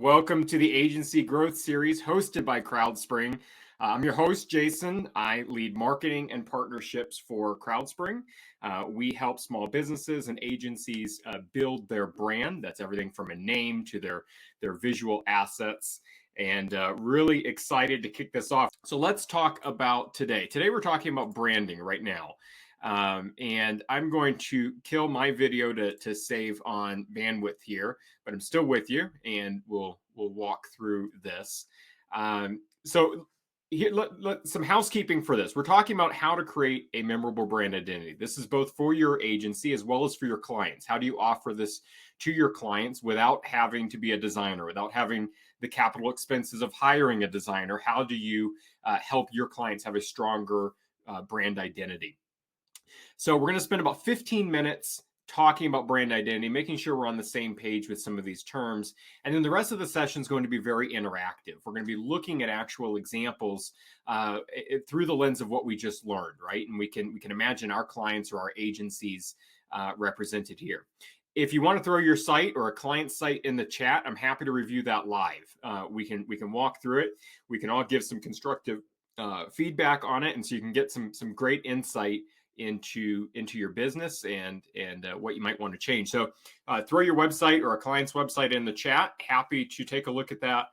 Welcome to the Agency Growth Series hosted by CrowdSpring. I'm your host, Jason. I lead marketing and partnerships for CrowdSpring. We help small businesses and agencies build their brand. That's everything from a name to their visual assets. And really excited to kick this off. So let's talk about today. Today we're talking about branding right now. And I'm going to kill my video to save on bandwidth here, but I'm still with you, and we'll walk through this. So here, some housekeeping for this. We're talking about how to create a memorable brand identity. This is both for your agency as well as for your clients. How do you offer this to your clients without having to be a designer, without having the capital expenses of hiring a designer? How do you help your clients have a stronger brand identity? So we're going to spend about 15 minutes talking about brand identity, making sure we're on the same page with some of these terms. And then the rest of the session is going to be very interactive. We're going to be looking at actual examples through the lens of what we just learned, right? And we can imagine our clients or our agencies represented here. If you want to throw your site or a client site in the chat, I'm happy to review that live. We can walk through it. We can all give some constructive feedback on it, and so you can get some great insight into your business and what you might want to change. So throw your website or a client's website in the chat. Happy to take a look at that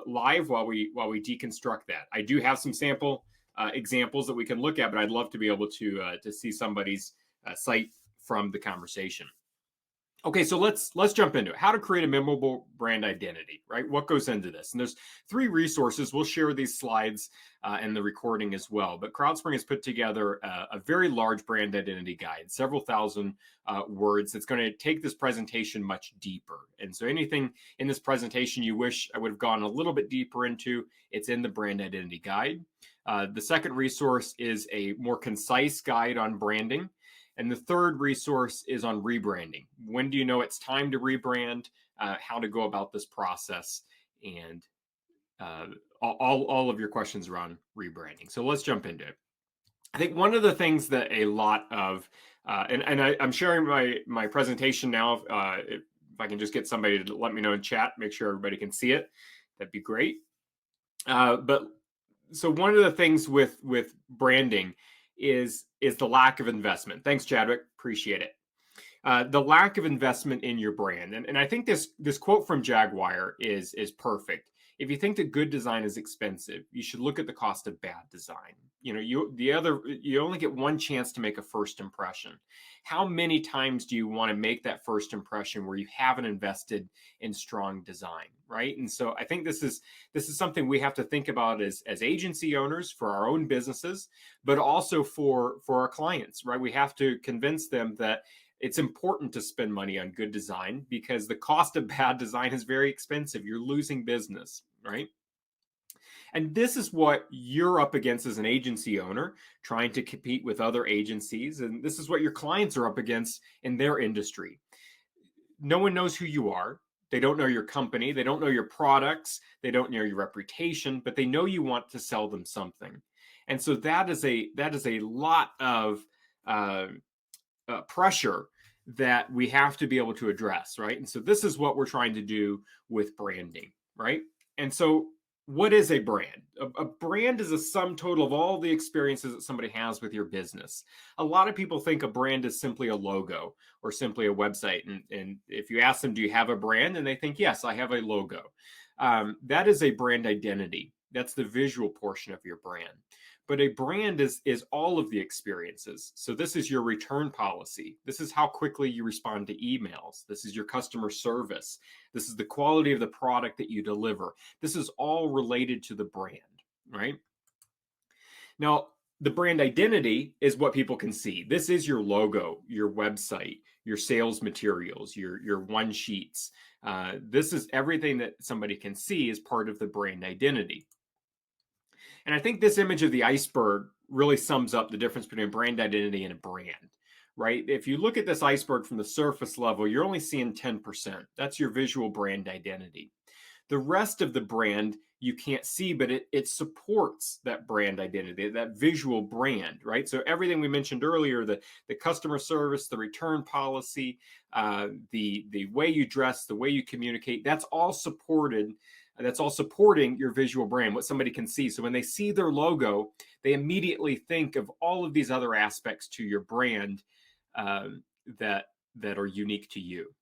live while we deconstruct that. I do have some sample examples that we can look at, but I'd love to be able to see somebody's site from the conversation. Okay, so let's jump into it. How to create a memorable brand identity, right? What goes into this? And there's 3 resources. We'll share these slides and the recording as well. But CrowdSpring has put together a very large brand identity guide, several thousand words. That's going to take this presentation much deeper. And so anything in this presentation you wish I would have gone a little bit deeper into, it's in the brand identity guide. The second resource is a more concise guide on branding. And the third resource is on rebranding. When do you know it's time to rebrand? How to go about this process, and all of your questions around rebranding. So let's jump into it. I think one of the things that a lot of, I'm sharing my presentation now. If I can just get somebody to let me know in chat, make sure everybody can see it, that'd be great. But so one of the things with branding is the lack of investment. Thanks, Chadwick. Appreciate it. The lack of investment in your brand. And I think this quote from Jaguar is perfect. If you think that good design is expensive, you should look at the cost of bad design. You know, you only get one chance to make a first impression. How many times do you want to make that first impression where you haven't invested in strong design, right? And so I think this is something we have to think about as agency owners for our own businesses, but also for our clients, right? We have to convince them that it's important to spend money on good design because the cost of bad design is very expensive. You're losing business, right? And this is what you're up against as an agency owner, trying to compete with other agencies. And this is what your clients are up against in their industry. No one knows who you are. They don't know your company. They don't know your products. They don't know your reputation, but they know you want to sell them something. And so that is a lot of pressure that we have to be able to address, right? And so this is what we're trying to do with branding, right? And so what is a brand? A brand is a sum total of all the experiences that somebody has with your business. A lot of people think a brand is simply a logo or simply a website. And if you ask them, do you have a brand? And they think, yes, I have a logo. That is a brand identity. That's the visual portion of your brand. But a brand is all of the experiences. So this is your return policy. This is how quickly you respond to emails. This is your customer service. This is the quality of the product that you deliver. This is all related to the brand, right? Now, the brand identity is what people can see. This is your logo, your website, your sales materials, your one sheets. This is everything that somebody can see as part of the brand identity. And I think this image of the iceberg really sums up the difference between a brand identity and a brand, right? If you look at this iceberg from the surface level, you're only seeing 10%. That's your visual brand identity. The rest of the brand you can't see, but it supports that brand identity, that visual brand, right? So everything we mentioned earlier, the customer service, the return policy, the way you dress, the way you communicate, that's all supported. That's all supporting your visual brand, what somebody can see. So when they see their logo, they immediately think of all of these other aspects to your brand that are unique to you.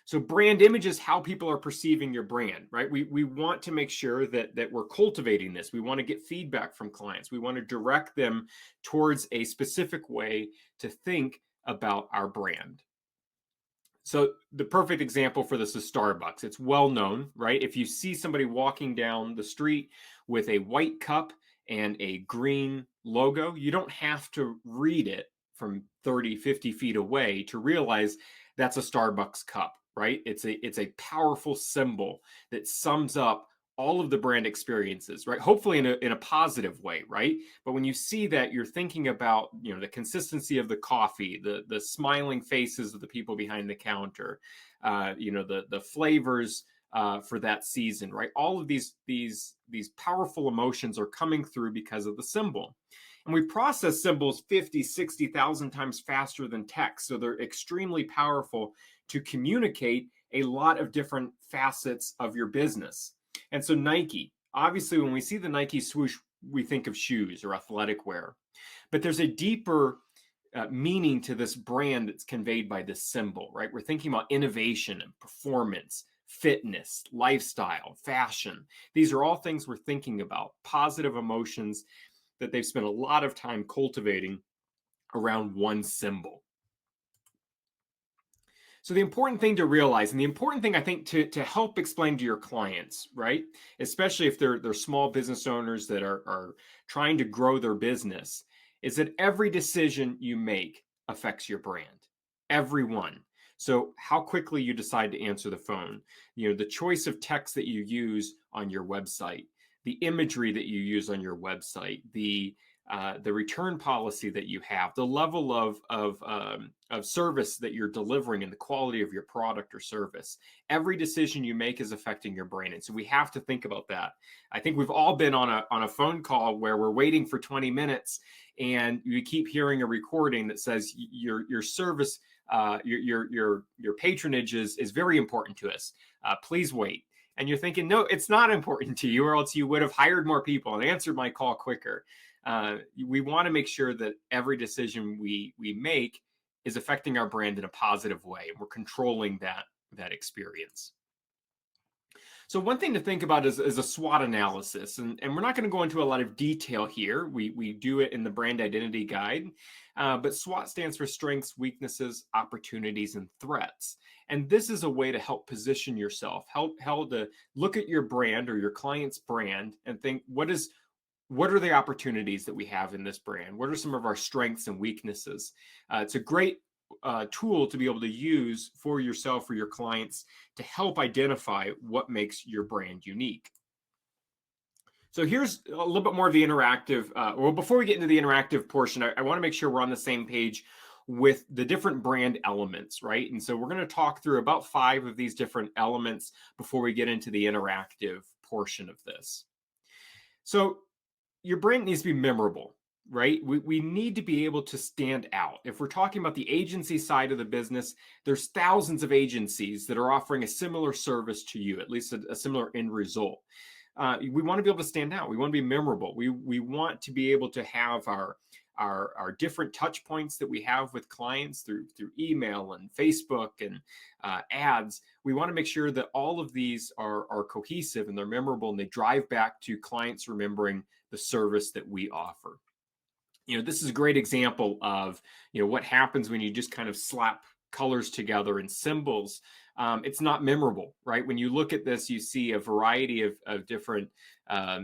So brand image is how people are perceiving your brand, right? We want to make sure that we're cultivating this. We want to get feedback from clients. We want to direct them towards a specific way to think about our brand. So the perfect example for this is Starbucks. It's well known, right? If you see somebody walking down the street with a white cup and a green logo, you don't have to read it from 30, 50 feet away to realize that's a Starbucks cup, right? It's a powerful symbol that sums up all of the brand experiences, right? Hopefully in a positive way, right? But when you see that, you're thinking about, the consistency of the coffee, the smiling faces of the people behind the counter, the flavors for that season, right? All of these powerful emotions are coming through because of the symbol. And we process symbols 50, 60,000 times faster than text. So they're extremely powerful to communicate a lot of different facets of your business. And so Nike, obviously, when we see the Nike swoosh, we think of shoes or athletic wear. But there's a deeper meaning to this brand that's conveyed by this symbol, right? We're thinking about innovation and performance, fitness, lifestyle, fashion. These are all things we're thinking about, positive emotions that they've spent a lot of time cultivating around one symbol. So the important thing to realize, and the important thing I think to help explain to your clients, right, especially if they're small business owners that are trying to grow their business, is that every decision you make affects your brand. Every one. So how quickly you decide to answer the phone, the choice of text that you use on your website, the imagery that you use on your website, the return policy that you have, the level of service that you're delivering, and the quality of your product or service. Every decision you make is affecting your brand, and so we have to think about that. I think we've all been on a phone call where we're waiting for 20 minutes, and you keep hearing a recording that says your service, your patronage is very important to us. Please wait. And you're thinking, no, it's not important to you, or else you would have hired more people and answered my call quicker. We want to make sure that every decision we make is affecting our brand in a positive way, and we're controlling that experience. So one thing to think about is a SWOT analysis, and we're not going to go into a lot of detail here. We do it in the brand identity guide, but SWOT stands for strengths, weaknesses, opportunities, and threats. And this is a way to help position yourself, help to look at your brand or your client's brand and think, what are the opportunities that we have in this brand? What are some of our strengths and weaknesses? It's a great tool to be able to use for yourself or your clients to help identify what makes your brand unique. So here's a little bit more of the interactive. Well, before we get into the interactive portion, I want to make sure we're on the same page with the different brand elements, right? And so we're going to talk through about 5 of these different elements before we get into the interactive portion of this. So your brand needs to be memorable, right? We need to be able to stand out. If we're talking about the agency side of the business, there's thousands of agencies that are offering a similar service to you, at least a similar end result. We want to be able to stand out. We want to be memorable. We want to be able to have our different touch points that we have with clients through email and Facebook and ads. We want to make sure that all of these are cohesive and they're memorable, and they drive back to clients remembering the service that we offer. This is a great example of what happens when you just kind of slap colors together and symbols. It's not memorable, right? When you look at this, you see a variety of different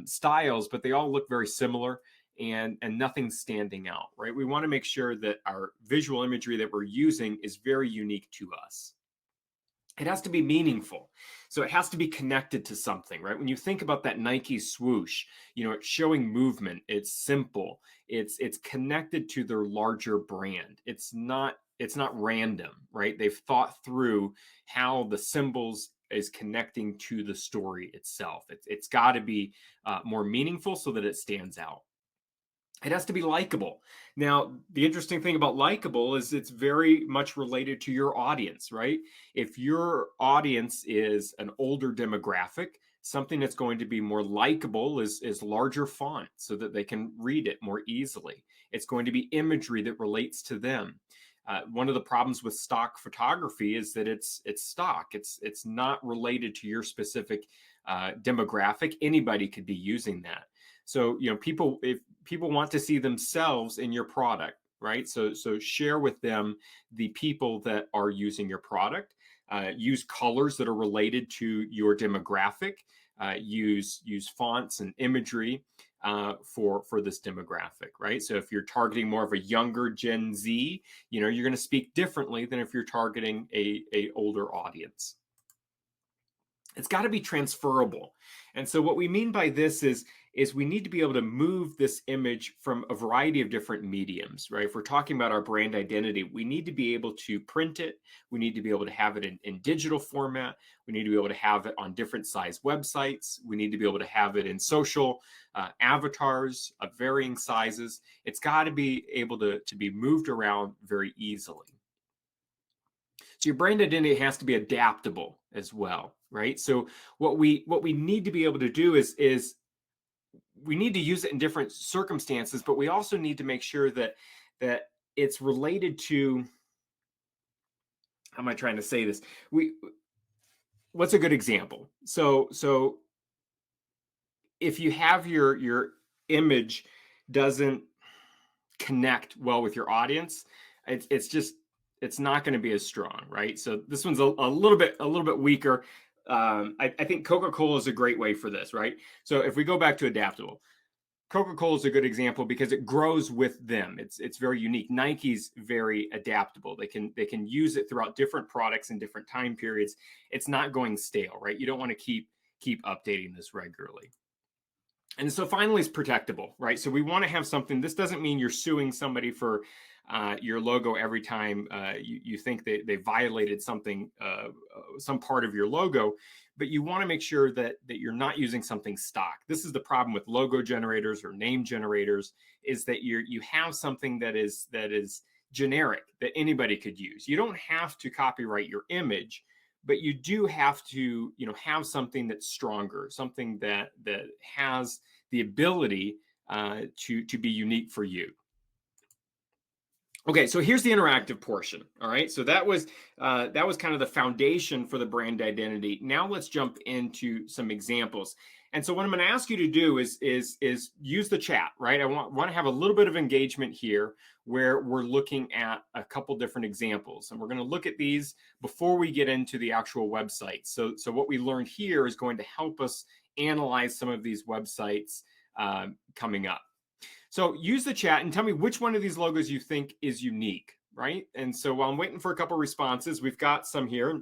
styles, but they all look very similar, and nothing's standing out, right? We want to make sure that our visual imagery that we're using is very unique to us. It has to be meaningful. So it has to be connected to something, right? When you think about that Nike swoosh, it's showing movement, it's simple, it's connected to their larger brand. It's not random, right? They've thought through how the symbols is connecting to the story itself. It's got to be more meaningful so that it stands out. It has to be likable. Now, the interesting thing about likable is it's very much related to your audience, right? If your audience is an older demographic, something that's going to be more likable is larger font so that they can read it more easily. It's going to be imagery that relates to them. One of the problems with stock photography is that it's stock. It's not related to your specific demographic. Anybody could be using that. So, if people want to see themselves in your product, right? So share with them the people that are using your product. Use colors that are related to your demographic. Use fonts and imagery for this demographic, right? So if you're targeting more of a younger Gen Z, you're going to speak differently than if you're targeting a older audience. It's got to be transferable. And so what we mean by this is we need to be able to move this image from a variety of different mediums, right? If we're talking about our brand identity, we need to be able to print it. We need to be able to have it in digital format. We need to be able to have it on different size websites. We need to be able to have it in social avatars of varying sizes. It's got to be able to be moved around very easily. So your brand identity has to be adaptable as well, right? So what we need to be able to do is we need to use it in different circumstances, but we also need to make sure that it's related to, how am I trying to say this? What's a good example? So if you have your image doesn't connect well with your audience, it's not going to be as strong, right? So this one's a little bit weaker. I think Coca-Cola is a great way for this, right? So if we go back to Adaptable, Coca-Cola is a good example because it grows with them. It's very unique. Nike's very adaptable. They can use it throughout different products and different time periods. It's not going stale, right? You don't want to keep updating this regularly. And so finally, it's protectable, right? So we want to have something. This doesn't mean you're suing somebody for your logo every time you think they violated something, some part of your logo, but you want to make sure that you're not using something stock. This is the problem with logo generators or name generators, is that you have something that is generic that anybody could use. You don't have to copyright your image, but you do have to, have something that's stronger, something that has the ability to be unique for you. Okay, so here's the interactive portion. All right, so that was kind of the foundation for the brand identity. Now let's jump into some examples. And so what I'm going to ask you to do is use the chat, right? I want to have a little bit of engagement here where we're looking at a couple different examples. And we're going to look at these before we get into the actual website. So what we learned here is going to help us analyze some of these websites coming up. So use the chat and tell me which one of these logos you think is unique, right? And so while I'm waiting for a couple responses, we've got some here.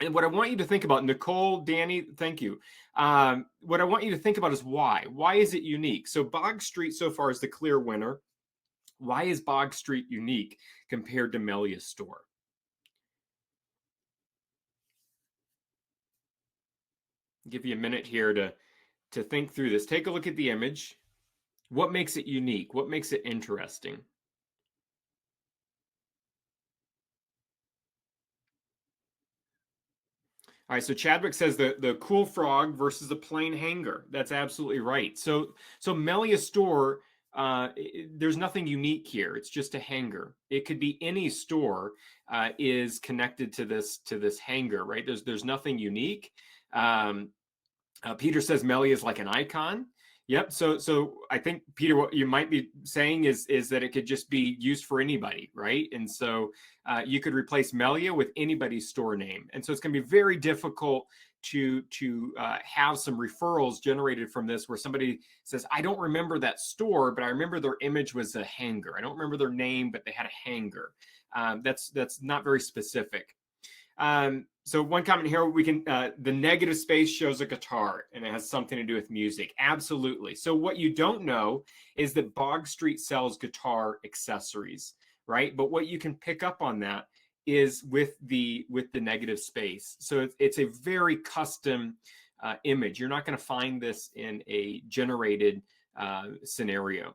And what I want you to think about, Nicole, Danny, thank you. What I want you to think about is why. Why is it unique? So Bog Street so far is the clear winner. Why is Bog Street unique compared to Melia's store? I'll give you a minute here to think through this. Take a look at the image. What makes it unique? What makes it interesting? All right, so Chadwick says the cool frog versus the plain hanger. That's absolutely right. So Melia's store, there's nothing unique here. It's just a hanger. It could be any store is connected to this hanger, right? There's nothing unique. Peter says Melia is like an icon. Yep. So I think, Peter, what you might be saying is that it could just be used for anybody, right? And so you could replace Melia with anybody's store name. And so it's going to be very difficult to have some referrals generated from this where somebody says, I don't remember that store, but I remember their image was a hanger. I don't remember their name, but they had a hanger. That's not very specific. So one comment here, we can, the negative space shows a guitar and it has something to do with music. Absolutely. So what you don't know is that Bog Street sells guitar accessories, right? But what you can pick up on that is with the negative space. So it's a very custom image. You're not going to find this in a generated scenario.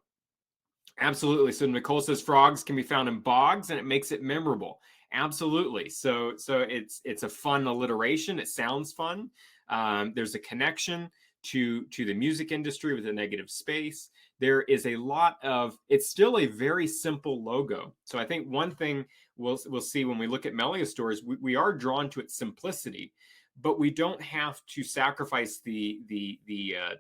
Absolutely. So Nicole says frogs can be found in bogs, and it makes it memorable. Absolutely. So it's a fun alliteration. It sounds fun. There's a connection to the music industry with a negative space. There is a lot of. It's still a very simple logo. So I think one thing we'll see when we look at Melia stores, we are drawn to its simplicity, but we don't have to sacrifice the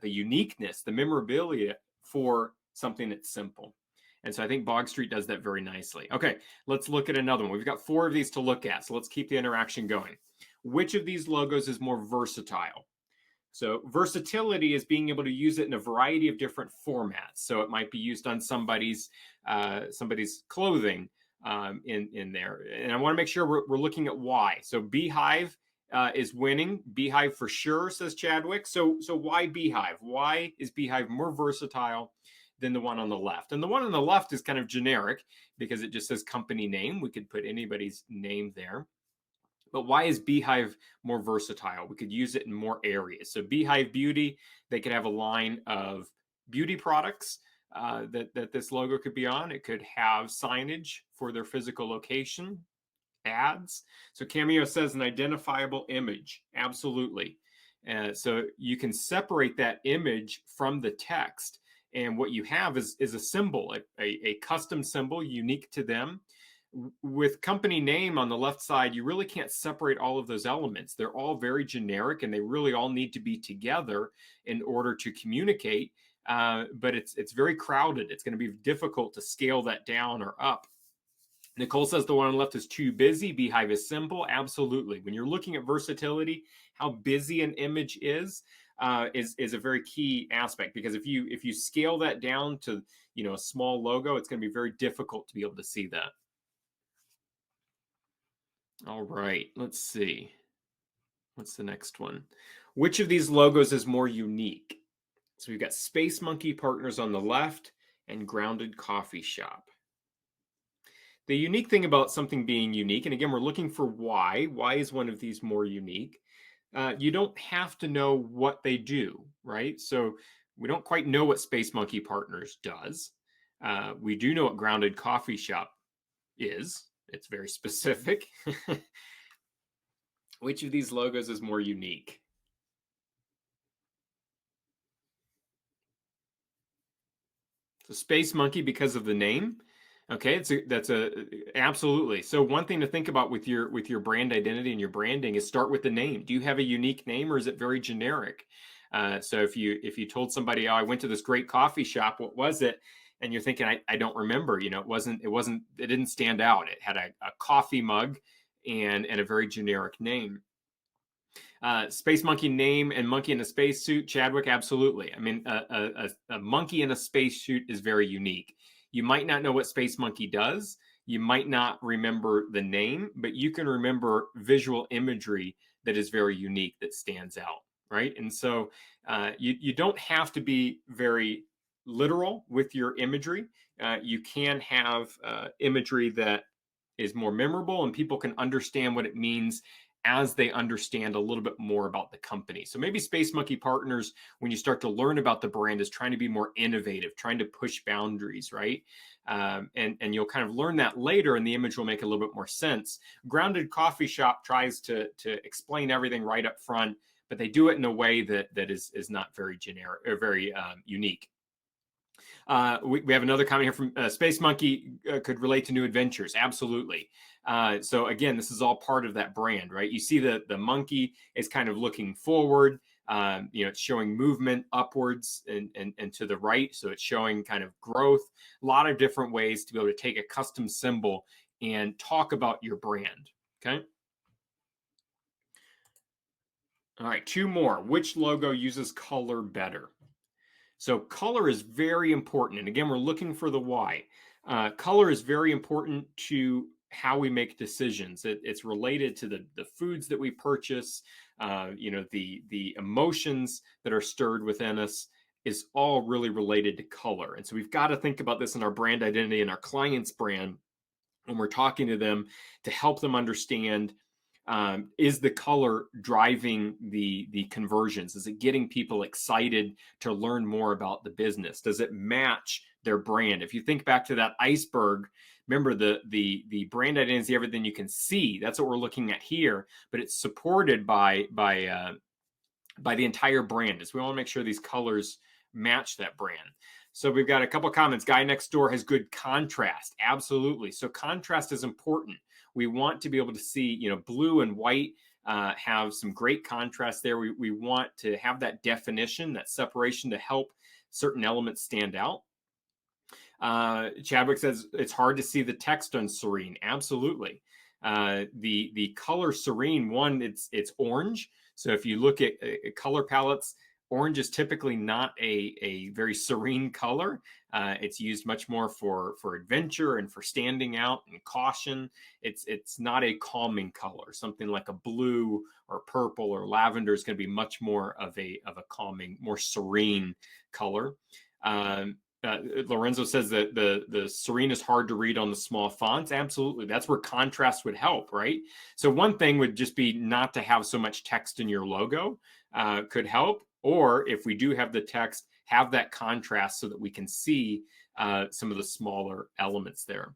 uniqueness, the memorabilia for something that's simple. And so I think Bog Street does that very nicely. Okay, let's look at another one. We've got 4 of these to look at, so let's keep the interaction going. Which of these logos is more versatile? So versatility is being able to use it in a variety of different formats. So it might be used on somebody's clothing in there. And I want to make sure we're looking at why. So Beehive is winning. Beehive for sure, says Chadwick. So why Beehive? Why is Beehive more versatile than the one on the left? And the one on the left is kind of generic because it just says company name. We could put anybody's name there. But why is Beehive more versatile? We could use it in more areas. So Beehive Beauty, they could have a line of beauty products that this logo could be on. It could have signage for their physical location, ads. So Cameo says an identifiable image. Absolutely. So you can separate that image from the text. And what you have is a symbol, a custom symbol unique to them. With company name on the left side, you really can't separate all of those elements. They're all very generic, and they really all need to be together in order to communicate. But it's very crowded. It's going to be difficult to scale that down or up. Nicole says the one on the left is too busy. Beehive is simple. Absolutely. When you're looking at versatility, how busy an image is a very key aspect, because if you scale that down to a small logo, it's going to be very difficult to be able to see that. All right, let's see. What's the next one? Which of these logos is more unique? So we've got Space Monkey Partners on the left and Grounded Coffee Shop. The unique thing about something being unique, and again, we're looking for why. Why is one of these more unique? You don't have to know what they do, right? So we don't quite know what Space Monkey Partners does. We do know what Grounded Coffee Shop is. It's very specific. Which of these logos is more unique? So Space Monkey because of the name. Okay, that's absolutely. So one thing to think about with your brand identity and your branding is start with the name. Do you have a unique name, or is it very generic? So if you told somebody, oh, I went to this great coffee shop, what was it? And you're thinking, I don't remember. It didn't stand out. It had a coffee mug and a very generic name. Space Monkey name and monkey in a spacesuit, Chadwick, absolutely. I mean, a monkey in a spacesuit is very unique. You might not know what Space Monkey does. You might not remember the name, but you can remember visual imagery that is very unique, that stands out, right? And so you don't have to be very literal with your imagery. You can have imagery that is more memorable, and people can understand what it means as they understand a little bit more about the company. So maybe Space Monkey Partners, when you start to learn about the brand, is trying to be more innovative, trying to push boundaries, right? And you'll kind of learn that later, and the image will make a little bit more sense. Grounded Coffee Shop tries to explain everything right up front, but they do it in a way that is not very generic or very unique. We have another comment here from Space Monkey could relate to new adventures. Absolutely. So again, this is all part of that brand, right? You see the monkey is kind of looking forward. It's showing movement upwards and to the right. So it's showing kind of growth. A lot of different ways to be able to take a custom symbol and talk about your brand. Okay. All right, 2 more. Which logo uses color better? So color is very important. And again, we're looking for the why. Color is very important to how we make decisions. It's related to the foods that we purchase, the emotions that are stirred within us is all really related to color. And so we've got to think about this in our brand identity and our client's brand. when we're talking to them to help them understand, is the color driving the conversions? Is it getting people excited to learn more about the business? Does it match their brand? If you think back to that iceberg, remember the brand identity is everything you can see. That's what we're looking at here, but it's supported by the entire brand. Is we want to make sure these colors match that brand. So we've got a couple of comments. Guy next door has good contrast. Absolutely. So contrast is important. We want to be able to see, blue and white have some great contrast there. We want to have that definition, that separation to help certain elements stand out. Chadwick says it's hard to see the text on Serene. Absolutely. The color Serene, one, it's orange. So if you look at color palettes, orange is typically not a very serene color. It's used much more for adventure and for standing out and caution. It's not a calming color. Something like a blue or purple or lavender is going to be much more of a calming, more serene color. Lorenzo says that the serene is hard to read on the small fonts. Absolutely. That's where contrast would help, right? So one thing would just be not to have so much text in your logo, could help. Or if we do have the text, have that contrast so that we can see some of the smaller elements there.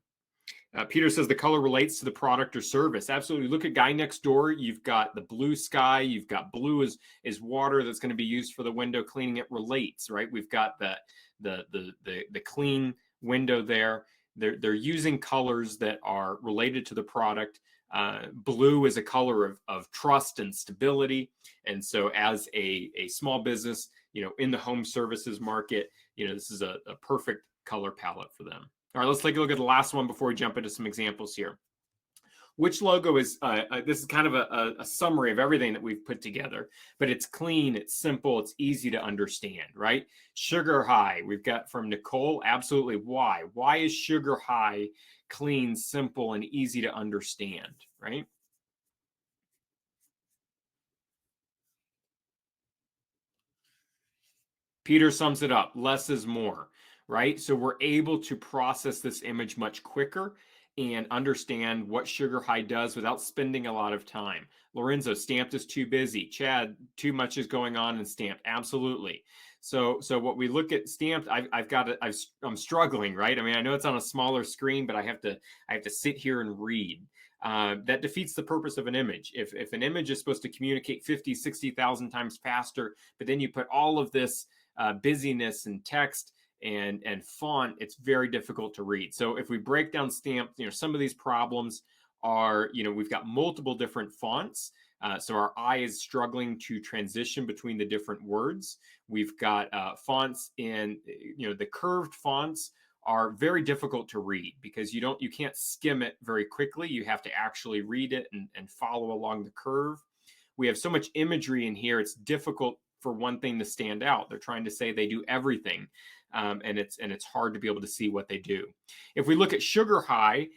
Peter says the color relates to the product or service. Absolutely. Look at Guy Next Door. You've got the blue sky. You've got blue is water that's going to be used for the window cleaning. It relates, right? We've got the clean window there. They're using colors that are related to the product. Blue is a color of trust and stability. And so as a small business, in the home services market, this is a perfect color palette for them. All right, let's take a look at the last one before we jump into some examples here. Which logo is, this is kind of a summary of everything that we've put together, but it's clean, it's simple, it's easy to understand, right? Sugar High, we've got from Nicole, absolutely. Why? Why is Sugar High clean, simple, and easy to understand, right? Peter sums it up, less is more, right? So we're able to process this image much quicker and understand what Sugar High does without spending a lot of time. Lorenzo, Stamped is too busy. Chad, too much is going on in Stamped. Absolutely. So what we look at Stamped, I'm struggling, right? I mean, I know it's on a smaller screen, but I have to sit here and read. That defeats the purpose of an image. If an image is supposed to communicate 50, 60,000 times faster, but then you put all of this busyness and text and font, it's very difficult to read. So if we break down Stamped, some of these problems are, we've got multiple different fonts. So our eye is struggling to transition between the different words. We've got fonts in, the curved fonts are very difficult to read because you can't skim it very quickly. You have to actually read it and follow along the curve. We have so much imagery in here, it's difficult for one thing to stand out. They're trying to say they do everything, and it's hard to be able to see what they do. If we look at Sugar High,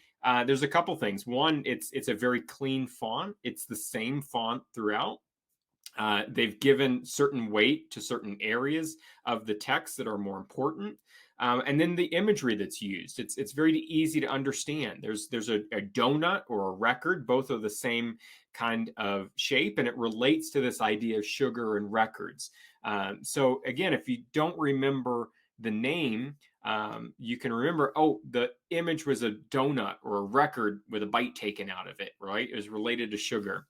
there's a couple things. One, it's a very clean font. It's the same font throughout. They've given certain weight to certain areas of the text that are more important. And then the imagery that's used, it's very easy to understand. There's a donut or a record, both are the same kind of shape, and it relates to this idea of sugar and records. So again, if you don't remember the name, you can remember, the image was a donut or a record with a bite taken out of it, right? It was related to sugar.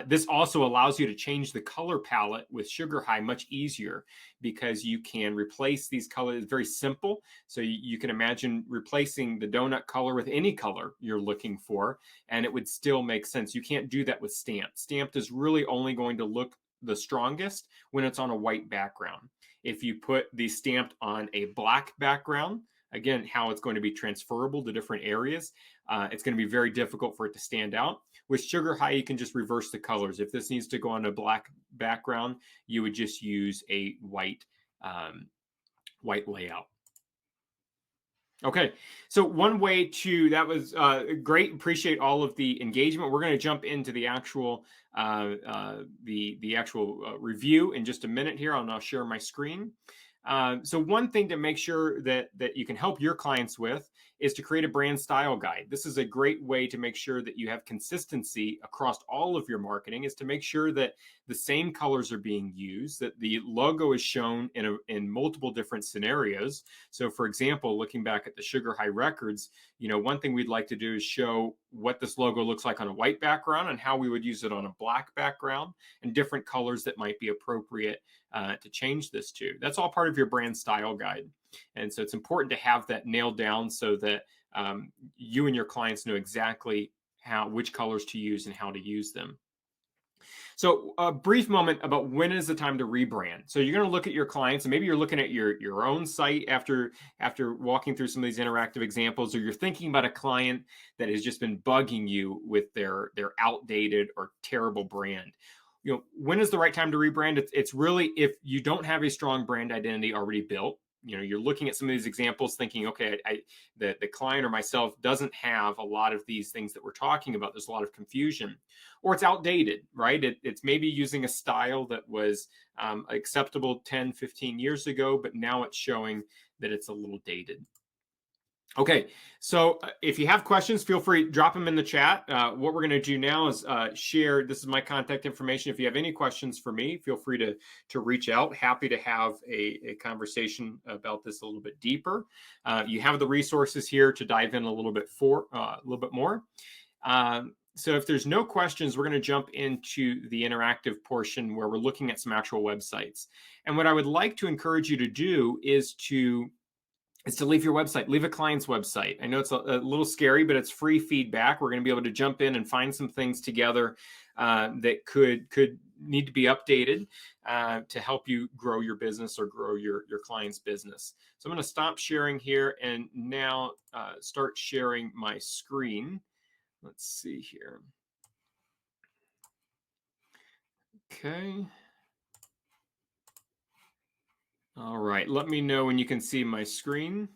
This also allows you to change the color palette with Sugar High much easier because you can replace these colors. It's very simple. So you can imagine replacing the donut color with any color you're looking for, and it would still make sense. You can't do that with Stamped. Stamped is really only going to look the strongest when it's on a white background. If you put the Stamped on a black background, again, how it's going to be transferable to different areas, it's going to be very difficult for it to stand out. With Sugar High, you can just reverse the colors. If this needs to go on a black background, you would just use a white layout. Okay, so one way that was great. Appreciate all of the engagement. We're going to jump into the actual review in just a minute here. I'll now share my screen. So one thing to make sure that you can help your clients with is to create a brand style guide. This is a great way to make sure that you have consistency across all of your marketing, is to make sure that the same colors are being used, that the logo is shown in multiple different scenarios. So for example, looking back at the Sugar High Records, one thing we'd like to do is show what this logo looks like on a white background and how we would use it on a black background, and different colors that might be appropriate to change this to. That's all part of your brand style guide. And so it's important to have that nailed down so that you and your clients know exactly which colors to use and how to use them. So a brief moment about when is the time to rebrand. So you're going to look at your clients, and maybe you're looking at your own site after walking through some of these interactive examples, or you're thinking about a client that has just been bugging you with their outdated or terrible brand. When is the right time to rebrand? It's really if you don't have a strong brand identity already built. You're looking at some of these examples thinking, okay, the client or myself doesn't have a lot of these things that we're talking about. There's a lot of confusion, or it's outdated, right? It's maybe using a style that was acceptable 10, 15 years ago, but now it's showing that it's a little dated. Okay, so if you have questions, feel free to drop them in the chat. What we're going to do now is share. This is my contact information. If you have any questions for me, feel free to reach out. Happy to have a conversation about this a little bit deeper. You have the resources here to dive in a little bit more. So if there's no questions, we're going to jump into the interactive portion where we're looking at some actual websites. And what I would like to encourage you to do is to leave your website, leave a client's website. I know it's a little scary, but it's free feedback. We're going to be able to jump in and find some things together that could need to be updated to help you grow your business or grow your client's business. So I'm going to stop sharing here and now start sharing my screen. Let's see here. Okay. All right. Let me know when you can see my screen.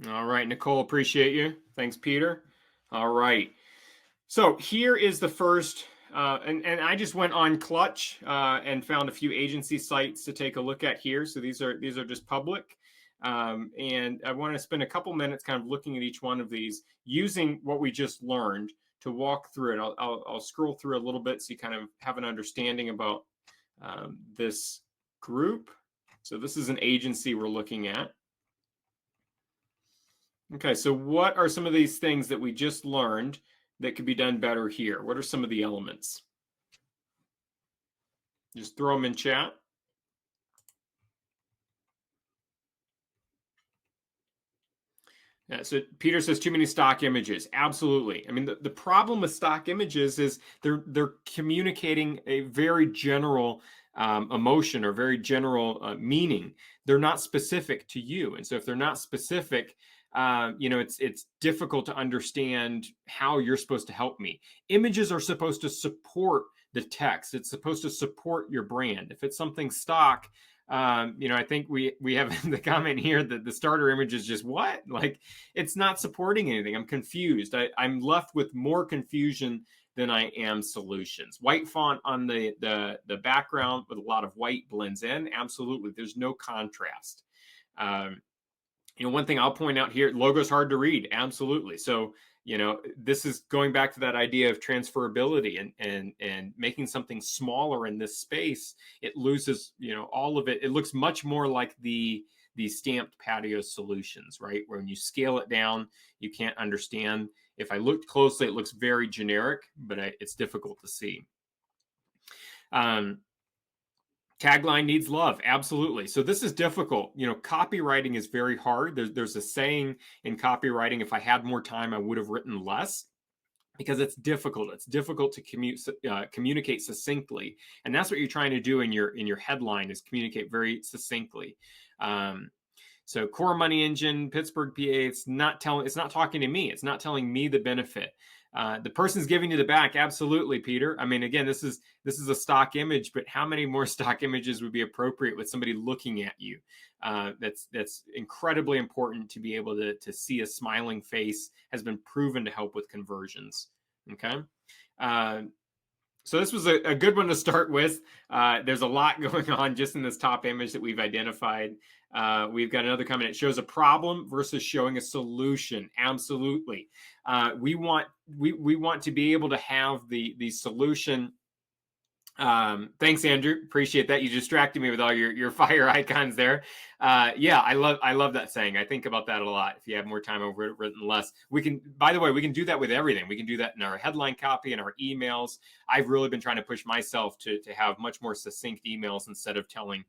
All right, Nicole, appreciate you. Thanks, Peter. All right. So here is the first, and I just went on Clutch and found a few agency sites to take a look at here. So these are just public. And I want to spend a couple minutes kind of looking at each one of these, using what we just learned to walk through it. I'll scroll through a little bit so you kind of have an understanding about this group. So this is an agency we're looking at. Okay, so what are some of these things that we just learned that could be done better here? What are some of the elements? Just throw them in chat. Yeah, so Peter says too many stock images. Absolutely. I mean, the problem with stock images is they're communicating a very general emotion or very general meaning. They're not specific to you, and so if they're not specific, it's difficult to understand how you're supposed to help me. Images are supposed to support the text. It's supposed to support your brand. If it's something stock, I think we have the comment here that the starter image is just what? Like, it's not supporting anything. I'm confused. I'm left with more confusion than I am solutions. White font on the background with a lot of white blends in. Absolutely. There's no contrast. One thing I'll point out here, logo's hard to read. Absolutely. So, this is going back to that idea of transferability and making something smaller in this space. It loses, all of it. It looks much more like the stamped patio solutions, right? Where when you scale it down, you can't understand. If I looked closely, it looks very generic, but it's difficult to see. Tagline needs love. Absolutely. So this is difficult. Copywriting is very hard. There's a saying in copywriting, if I had more time, I would have written less, because it's difficult. It's difficult to communicate succinctly. And that's what you're trying to do in your headline, is communicate very succinctly. So Core Money Engine, Pittsburgh, PA, it's not talking to me. It's not telling me the benefit. The person's giving you the back. Absolutely, Peter. I mean, again, this is a stock image, but how many more stock images would be appropriate with somebody looking at you? That's incredibly important to be able to see a smiling face. Has been proven to help with conversions. Okay. So this was a good one to start with. There's a lot going on just in this top image that we've identified. We've got another comment. It shows a problem versus showing a solution. Absolutely. We want to be able to have the solution. Thanks, Andrew. Appreciate that. You distracted me with all your fire icons there. Yeah, I love that saying. I think about that a lot. If you have more time over it, written less. We can, by the way, we can do that with everything. We can do that in our headline copy and our emails. I've really been trying to push myself to have much more succinct emails instead of telling,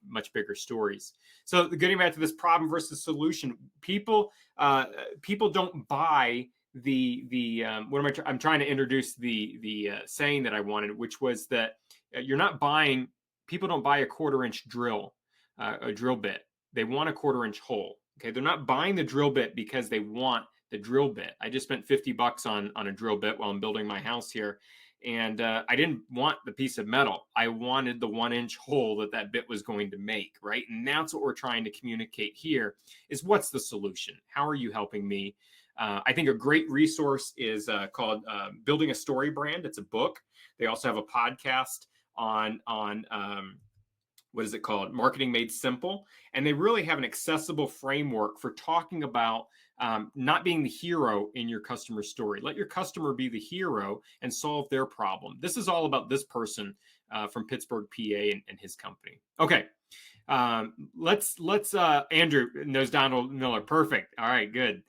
much bigger stories. So getting back to this problem versus solution, people don't buy I'm trying to introduce the saying that I wanted, which was that people don't buy a 1/4-inch drill, a drill bit. They want a 1/4-inch hole. Okay, they're not buying the drill bit because they want the drill bit. I just spent $50 on a drill bit while I'm building my house here, and I didn't want the piece of metal. I wanted the 1-inch hole that bit was going to make, right? And that's what we're trying to communicate here: is what's the solution? How are you helping me? I think a great resource is called Building a Story Brand. It's a book. They also have a podcast on what is it called? Marketing Made Simple. And they really have an accessible framework for talking about not being the hero in your customer story. Let your customer be the hero and solve their problem. This is all about this person from Pittsburgh, PA, and his company. Okay. Let's Andrew knows Donald Miller. Perfect. All right, good.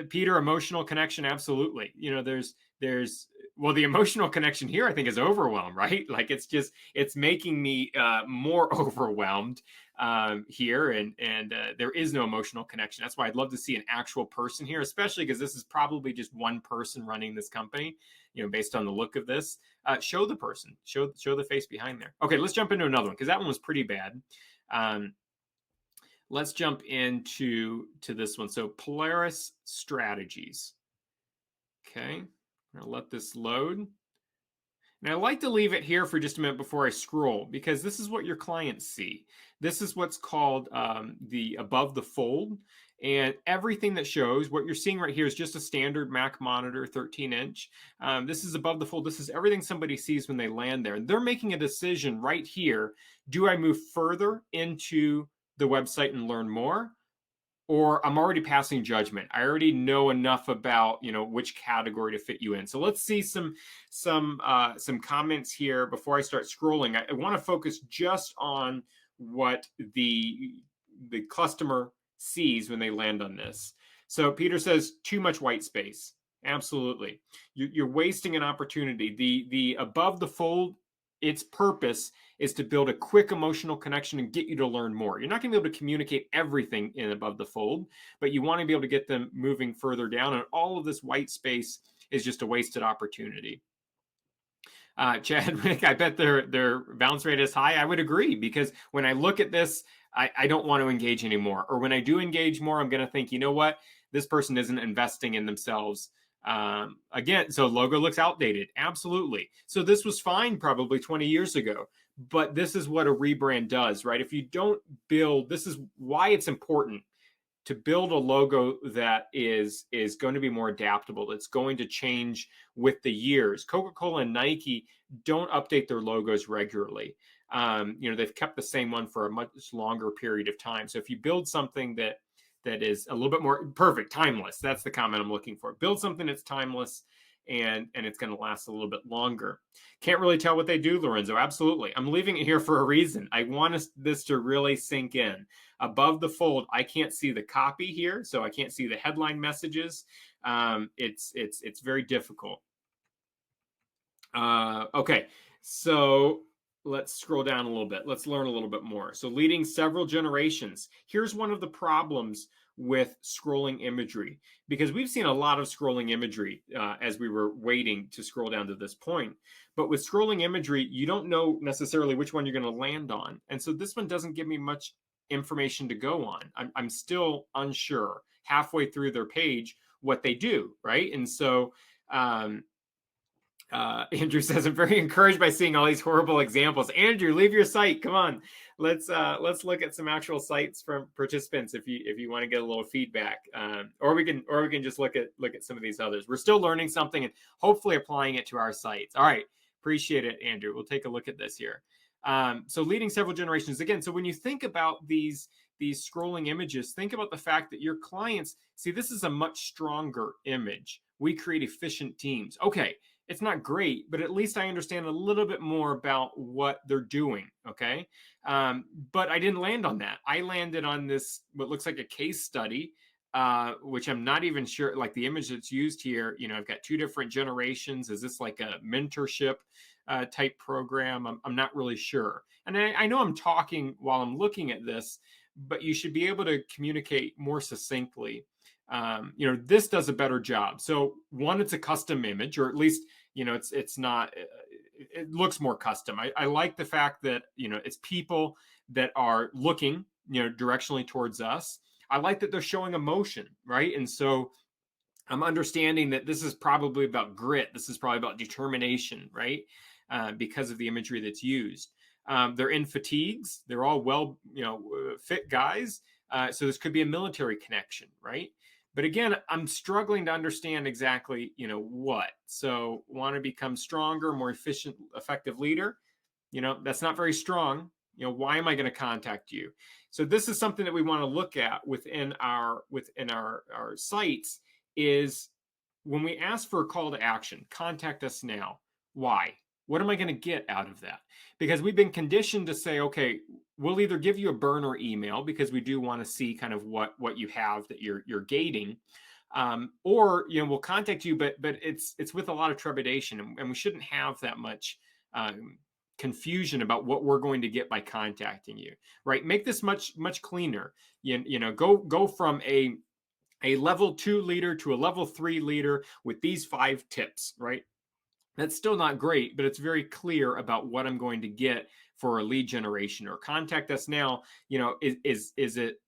Peter, emotional connection. Absolutely. The emotional connection here, I think, is overwhelmed, right? Like it's making me more overwhelmed here. And there is no emotional connection. That's why I'd love to see an actual person here, especially because this is probably just one person running this company, based on the look of this. Show the person, show the face behind there. Okay, let's jump into another one because that one was pretty bad. Let's jump into this one. So Polaris Strategies. Okay, I'm going to let this load. And I like to leave it here for just a minute before I scroll, because this is what your clients see. This is what's called the above the fold. And everything that shows, what you're seeing right here is just a standard Mac monitor, 13-inch. This is above the fold. This is everything somebody sees when they land there. And they're making a decision right here. Do I move further into the website and learn more, or I'm already passing judgment? I already know enough about which category to fit you in. So let's see some comments here before I start scrolling. I want to focus just on what the customer sees when they land on this. So Peter says too much white space. Absolutely, you're wasting an opportunity. The above the fold, its purpose is to build a quick emotional connection and get you to learn more. You're not going to be able to communicate everything in above the fold, but you want to be able to get them moving further down. And all of this white space is just a wasted opportunity. Chadwick, I bet their bounce rate is high. I would agree, because when I look at this, I don't want to engage anymore. Or when I do engage more, I'm going to think, you know what? This person isn't investing in themselves. Again, so logo looks outdated. Absolutely. So this was fine probably 20 years ago, but this is what a rebrand does, right? If you don't build, this is why it's important to build a logo that is going to be more adaptable. It's going to change with the years. Coca-Cola and Nike don't update their logos regularly. They've kept the same one for a much longer period of time. So if you build something that is a little bit more perfect, timeless. That's the comment I'm looking for. Build something that's timeless and it's going to last a little bit longer. Can't really tell what they do, Lorenzo. Absolutely. I'm leaving it here for a reason. I want this to really sink in. Above the fold, I can't see the copy here, so I can't see the headline messages. It's very difficult. Okay, so let's scroll down a little bit. Let's learn a little bit more. So leading several generations. Here's one of the problems with scrolling imagery, because we've seen a lot of scrolling imagery as we were waiting to scroll down to this point. But with scrolling imagery, you don't know necessarily which one you're going to land on. And so this one doesn't give me much information to go on. I'm still unsure halfway through their page what they do, right? And so Andrew says, I'm very encouraged by seeing all these horrible examples. Andrew, leave your site. Come on. Let's look at some actual sites from participants if you want to get a little feedback. Or we can just look at some of these others. We're still learning something and hopefully applying it to our sites. All right. Appreciate it, Andrew. We'll take a look at this here. So leading several generations again. So when you think about these scrolling images, think about the fact that your clients see this is a much stronger image. We create efficient teams. Okay. It's not great, but at least I understand a little bit more about what they're doing. Okay. But I didn't land on that. I landed on this, what looks like a case study, which I'm not even sure, like the image that's used here, I've got 2 different generations. Is this like a mentorship type program? I'm not really sure. And I know I'm talking while I'm looking at this, but you should be able to communicate more succinctly. This does a better job. So one, it's a custom image, or at least, it's not, it looks more custom. I like the fact that, it's people that are looking, directionally towards us. I like that they're showing emotion, right? And so I'm understanding that this is probably about grit. This is probably about determination, right? Because of the imagery that's used. They're in fatigues. They're all well, fit guys. So this could be a military connection, right? But again, I'm struggling to understand exactly, what. So want to become stronger, more efficient, effective leader. That's not very strong. Why am I going to contact you? So this is something that we want to look at within our sites is when we ask for a call to action, contact us now. Why? What am I going to get out of that? Because we've been conditioned to say, okay, we'll either give you a burner email because we do want to see kind of what you have that you're gating, or we'll contact you, but it's with a lot of trepidation, and we shouldn't have that much confusion about what we're going to get by contacting you, right? Make this much cleaner. Go from a level 2 leader to a level 3 leader with these 5 tips, right? That's still not great, but it's very clear about what I'm going to get for a lead generation. Or contact us now. Is it,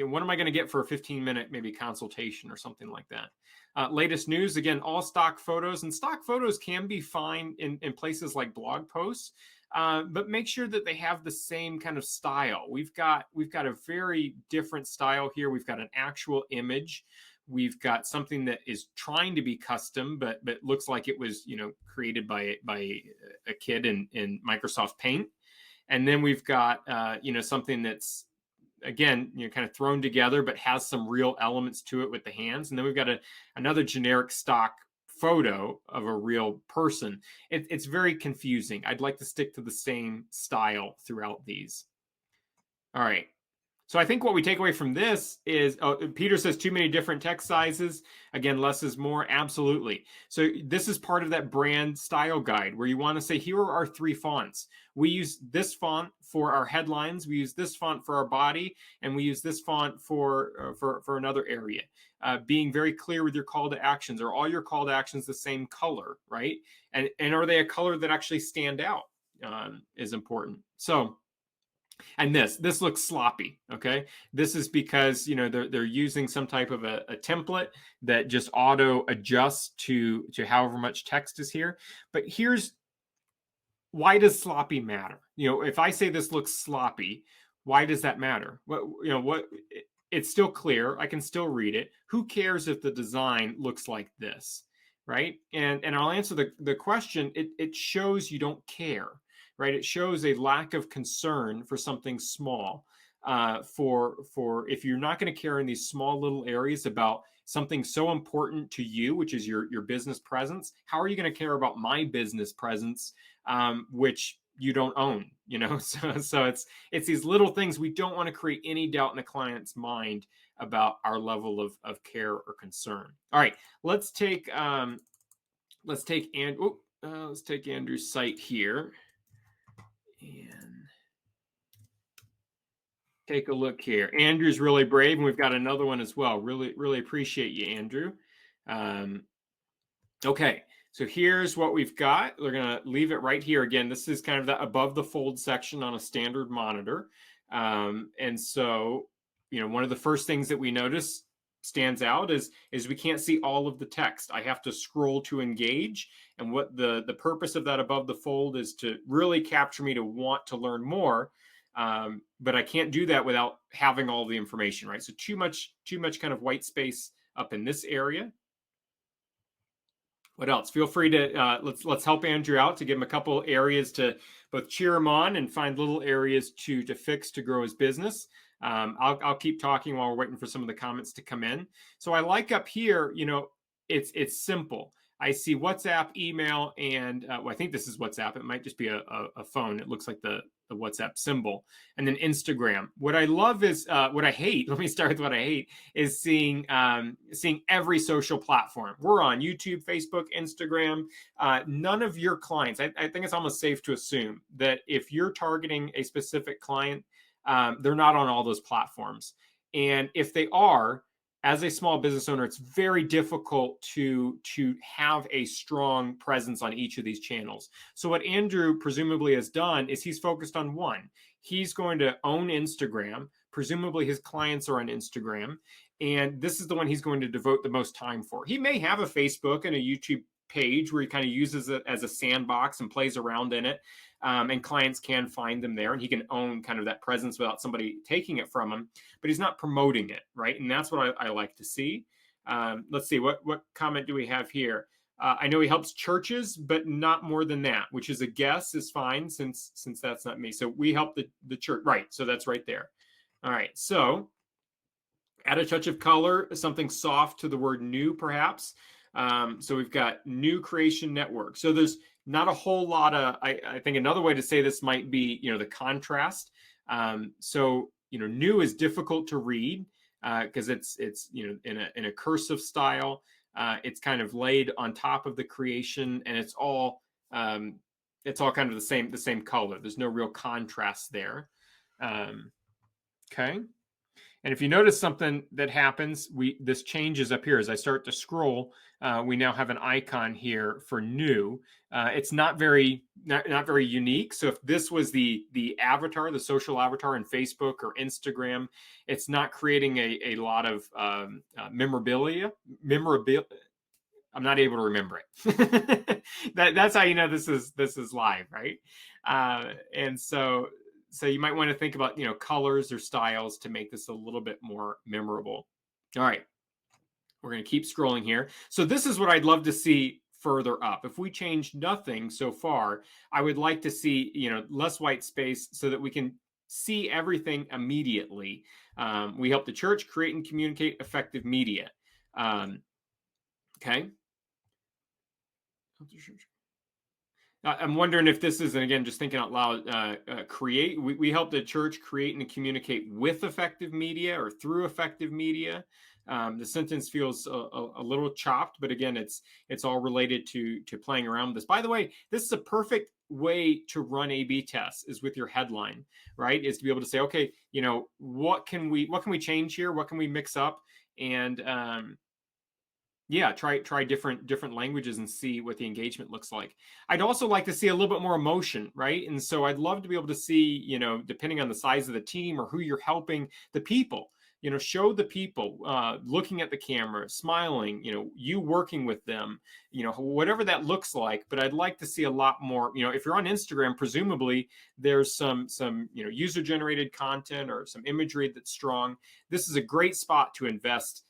what am I going to get for a 15-minute maybe consultation or something like that? Latest news, again, all stock photos, and stock photos can be fine in places like blog posts, but make sure that they have the same kind of style. We've got a very different style here. We've got an actual image. We've got something that is trying to be custom, but looks like it was, created by a kid in Microsoft Paint. And then we've got, something that's, again, kind of thrown together, but has some real elements to it with the hands. And then we've got another generic stock photo of a real person. It's very confusing. I'd like to stick to the same style throughout these. All right. So I think what we take away from this is, Peter says too many different text sizes. Again, less is more. Absolutely. So this is part of that brand style guide where you want to say, here are our 3 fonts. We use this font for our headlines. We use this font for our body, and we use this font for another area. Being very clear with your call to actions. Are all your call to actions the same color, right? And are they a color that actually stand out is important. So. And this looks sloppy. Okay, this is because they're using some type of a template that just auto adjusts to however much text is here. But here's why does sloppy matter? If I say this looks sloppy, why does that matter? What it's still clear. I can still read it. Who cares if the design looks like this, right? And I'll answer the question. It shows you don't care. Right, it shows a lack of concern for something small. For if you're not going to care in these small little areas about something so important to you, which is your business presence, how are you going to care about my business presence, which you don't own? So it's these little things. We don't want to create any doubt in the client's mind about our level of care or concern. All right, let's take Andrew's site here. And take a look here. Andrew's really brave, and we've got another one as well. Really appreciate you, Andrew. Okay, so here's what we've got. We're going to leave it right here. Again, this is kind of that above the fold section on a standard monitor. And so, one of the first things that we notice stands out is we can't see all of the text. I have to scroll to engage. And what the purpose of that above the fold is to really capture me to want to learn more. But I can't do that without having all the information, right? So too much kind of white space up in this area. What else? Feel free to let's help Andrew out to give him a couple areas to both cheer him on and find little areas to fix to grow his business. I'll keep talking while we're waiting for some of the comments to come in. So I like up here, it's simple. I see WhatsApp, email, and well, I think this is WhatsApp. It might just be a phone. It looks like the WhatsApp symbol. And then Instagram. What I love is, what I hate, let me start with what I hate, is seeing every social platform. We're on YouTube, Facebook, Instagram. None of your clients, I think it's almost safe to assume that if you're targeting a specific client, they're not on all those platforms. And if they are, as a small business owner, it's very difficult to have a strong presence on each of these channels. So what Andrew presumably has done is he's focused on one. He's going to own Instagram. Presumably his clients are on Instagram. And this is the one he's going to devote the most time for. He may have a Facebook and a YouTube page where he kind of uses it as a sandbox and plays around in it. And clients can find them there, and he can own kind of that presence without somebody taking it from him, but he's not promoting it, right? And that's what I like to see. Let's see, what comment do we have here? I know he helps churches, but not more than that, which is a guess is fine since that's not me. So we help the church, right? So that's right there. All right, so add a touch of color, something soft to the word new, perhaps. So we've got new creation network. So there's not a whole lot of, I think another way to say this might be, the contrast. So, new is difficult to read because it's in a cursive style. It's kind of laid on top of the creation, and it's all kind of the same color. There's no real contrast there. Okay. And if you notice something that happens, this changes up here as I start to scroll. We now have an icon here for new. It's not very unique. So if this was the avatar, the social avatar in Facebook or Instagram, it's not creating a lot of memorabilia. I'm not able to remember it. That's how you know this is live, right? And so you might want to think about, colors or styles to make this a little bit more memorable. All right, we're going to keep scrolling here. So this is what I'd love to see further up. If we change nothing so far, I would like to see, less white space so that we can see everything immediately. We help the church create and communicate effective media. Okay. I'm wondering if this is, and again, just thinking out loud, we help the church create and communicate with effective media or through effective media. The sentence feels a little chopped, but again, it's all related to playing around with this. By the way, this is a perfect way to run A/B tests is with your headline, right? Is to be able to say, okay, what can we change here? What can we mix up? And yeah, try different languages and see what the engagement looks like. I'd also like to see a little bit more emotion, right? And so I'd love to be able to see, depending on the size of the team or who you're helping, the people, show the people looking at the camera, smiling, you working with them, whatever that looks like. But I'd like to see a lot more, if you're on Instagram, presumably there's some user-generated content or some imagery that's strong. This is a great spot to invest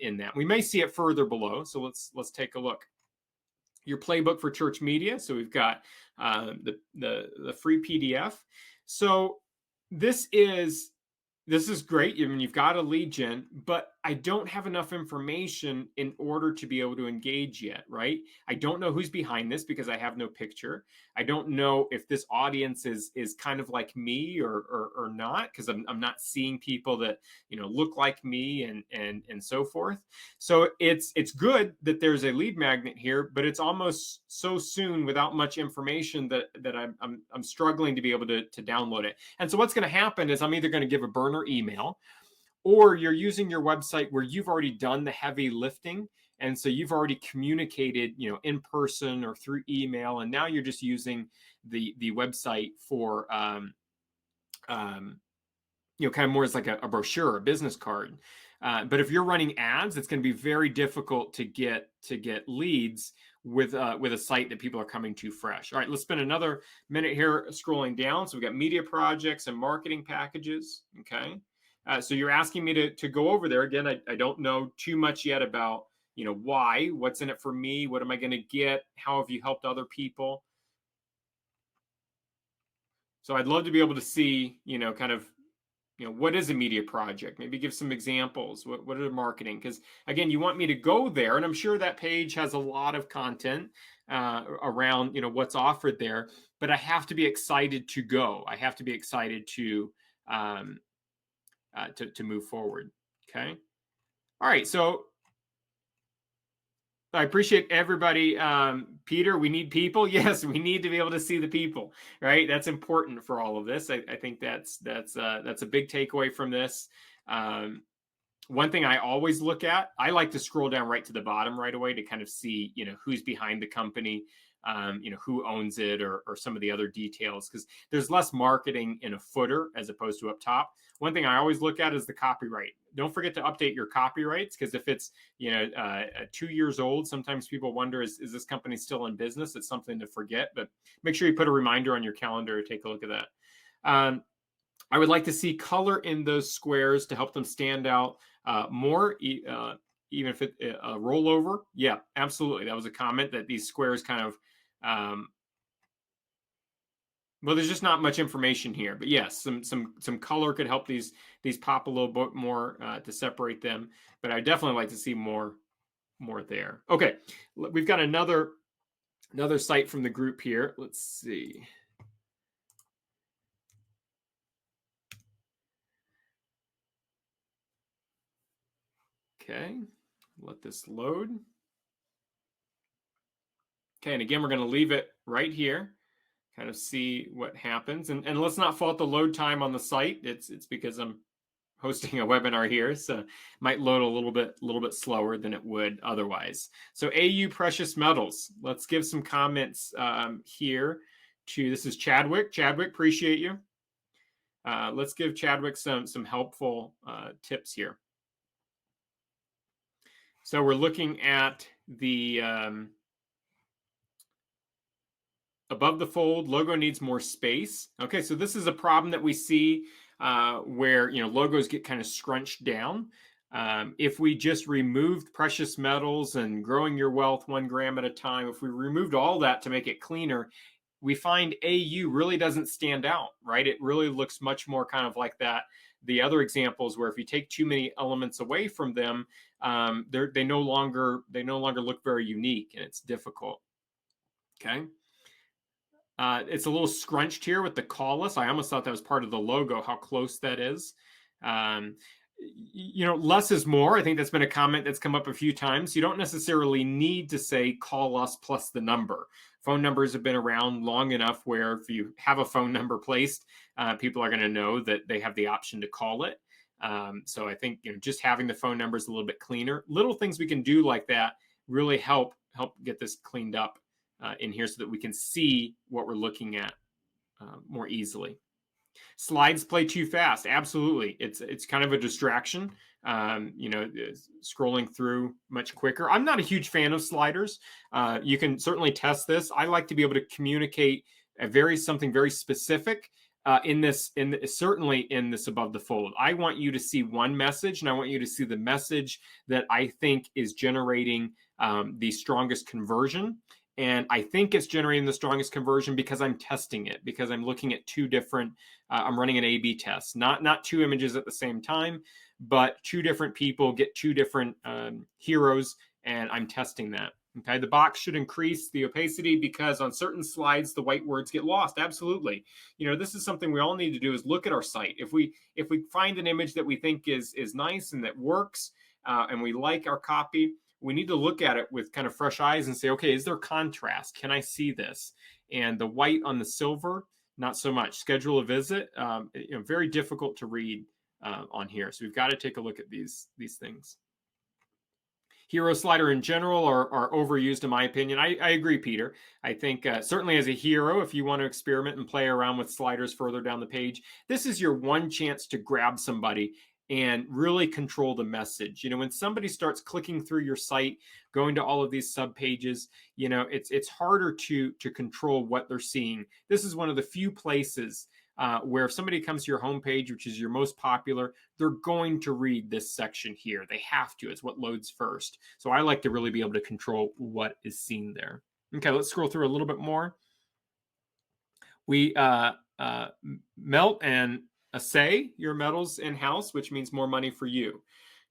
in that. We may see it further below, so let's take a look. Your playbook for church media. So we've got the free PDF. So this is great. I mean, you've got a lead gen, but I don't have enough information in order to be able to engage yet, right? I don't know who's behind this because I have no picture. I don't know if this audience is kind of like me or not, because I'm not seeing people that look like me and so forth. So it's good that there's a lead magnet here, but it's almost so soon without much information that I'm struggling to be able to download it. And so what's going to happen is I'm either going to give a burner email, or you're using your website where you've already done the heavy lifting. And so you've already communicated, in person or through email. And now you're just using the website for kind of more as like a brochure, a business card. But if you're running ads, it's going to be very difficult to get leads with a site that people are coming to fresh. All right, let's spend another minute here scrolling down. So we've got media projects and marketing packages. Okay, so you're asking me to go over there again. I don't know too much yet about why, what's in it for me, what am I going to get, how have you helped other people. So I'd love to be able to see kind of what is a media project? Maybe give some examples. What are the marketing? Because again, you want me to go there, and I'm sure that page has a lot of content around what's offered there. But I have to be excited to go. I have to be excited to move forward. Okay. All right. So I appreciate everybody. Peter, we need people. Yes, we need to be able to see the people, right? That's important for all of this. I think that's a big takeaway from this. One thing I always look at, I like to scroll down right to the bottom right away to kind of see, who's behind the company, who owns it, or some of the other details, because there's less marketing in a footer as opposed to up top. One thing I always look at is the copyright. Don't forget to update your copyrights, because if it's 2 years old, sometimes people wonder, is this company still in business? It's something to forget, but make sure you put a reminder on your calendar to take a look at that. I would like to see color in those squares to help them stand out more, even if it rollover. Yeah, absolutely. That was a comment that these squares kind of, well, there's just not much information here, but yes, some color could help these pop a little bit more to separate them. But I definitely like to see more there. Okay, we've got another site from the group here. Let's see. Okay, let this load. Okay, and again, we're going to leave it right here, kind of see what happens. And let's not fault the load time on the site. It's because I'm hosting a webinar here, so it might load a little bit slower than it would otherwise. So AU Precious Metals, let's give some comments here to, this is Chadwick. Chadwick, appreciate you. Let's give Chadwick some helpful tips here. So we're looking at the above the fold, logo needs more space. Okay, so this is a problem that we see where logos get kind of scrunched down. If we just removed precious metals and growing your wealth 1 gram at a time, if we removed all that to make it cleaner, we find AU really doesn't stand out, right? It really looks much more kind of like that. The other examples where if you take too many elements away from them, they no longer look very unique, and it's difficult. Okay. It's a little scrunched here with the call-us. I almost thought that was part of the logo, how close that is. Less is more. I think that's been a comment that's come up a few times. You don't necessarily need to say call us plus the number. Phone numbers have been around long enough where if you have a phone number placed, people are going to know that they have the option to call it. So I think just having the phone numbers a little bit cleaner. Little things we can do like that really help get this cleaned up in here so that we can see what we're looking at more easily. Slides play too fast. Absolutely. It's kind of a distraction. Scrolling through much quicker. I'm not a huge fan of sliders. You can certainly test this. I like to be able to communicate something very specific certainly in this above the fold. I want you to see one message, and I want you to see the message that I think is generating the strongest conversion. And I think it's generating the strongest conversion because I'm testing it, because I'm looking at two different, I'm running an A/B test, not two images at the same time, but two different people get two different heroes, and I'm testing that. Okay, the box should increase the opacity because on certain slides, the white words get lost. Absolutely. This is something we all need to do, is look at our site. If we find an image that we think is nice and that works, and we like our copy, we need to look at it with kind of fresh eyes and say, okay, is there contrast? Can I see this? And the white on the silver, not so much. Schedule a visit, very difficult to read on here. So we've got to take a look at these things. hero slider in general are overused in my opinion. I agree, Peter. I think certainly as a hero, if you want to experiment and play around with sliders further down the page, this is your one chance to grab somebody and really control the message. When somebody starts clicking through your site, going to all of these sub pages, it's harder to control what they're seeing. This is one of the few places where if somebody comes to your homepage, which is your most popular, they're going to read this section here. They have to. It's what loads first. So I like to really be able to control what is seen there. Okay, let's scroll through a little bit more. We melt and assay your metals in-house, which means more money for you.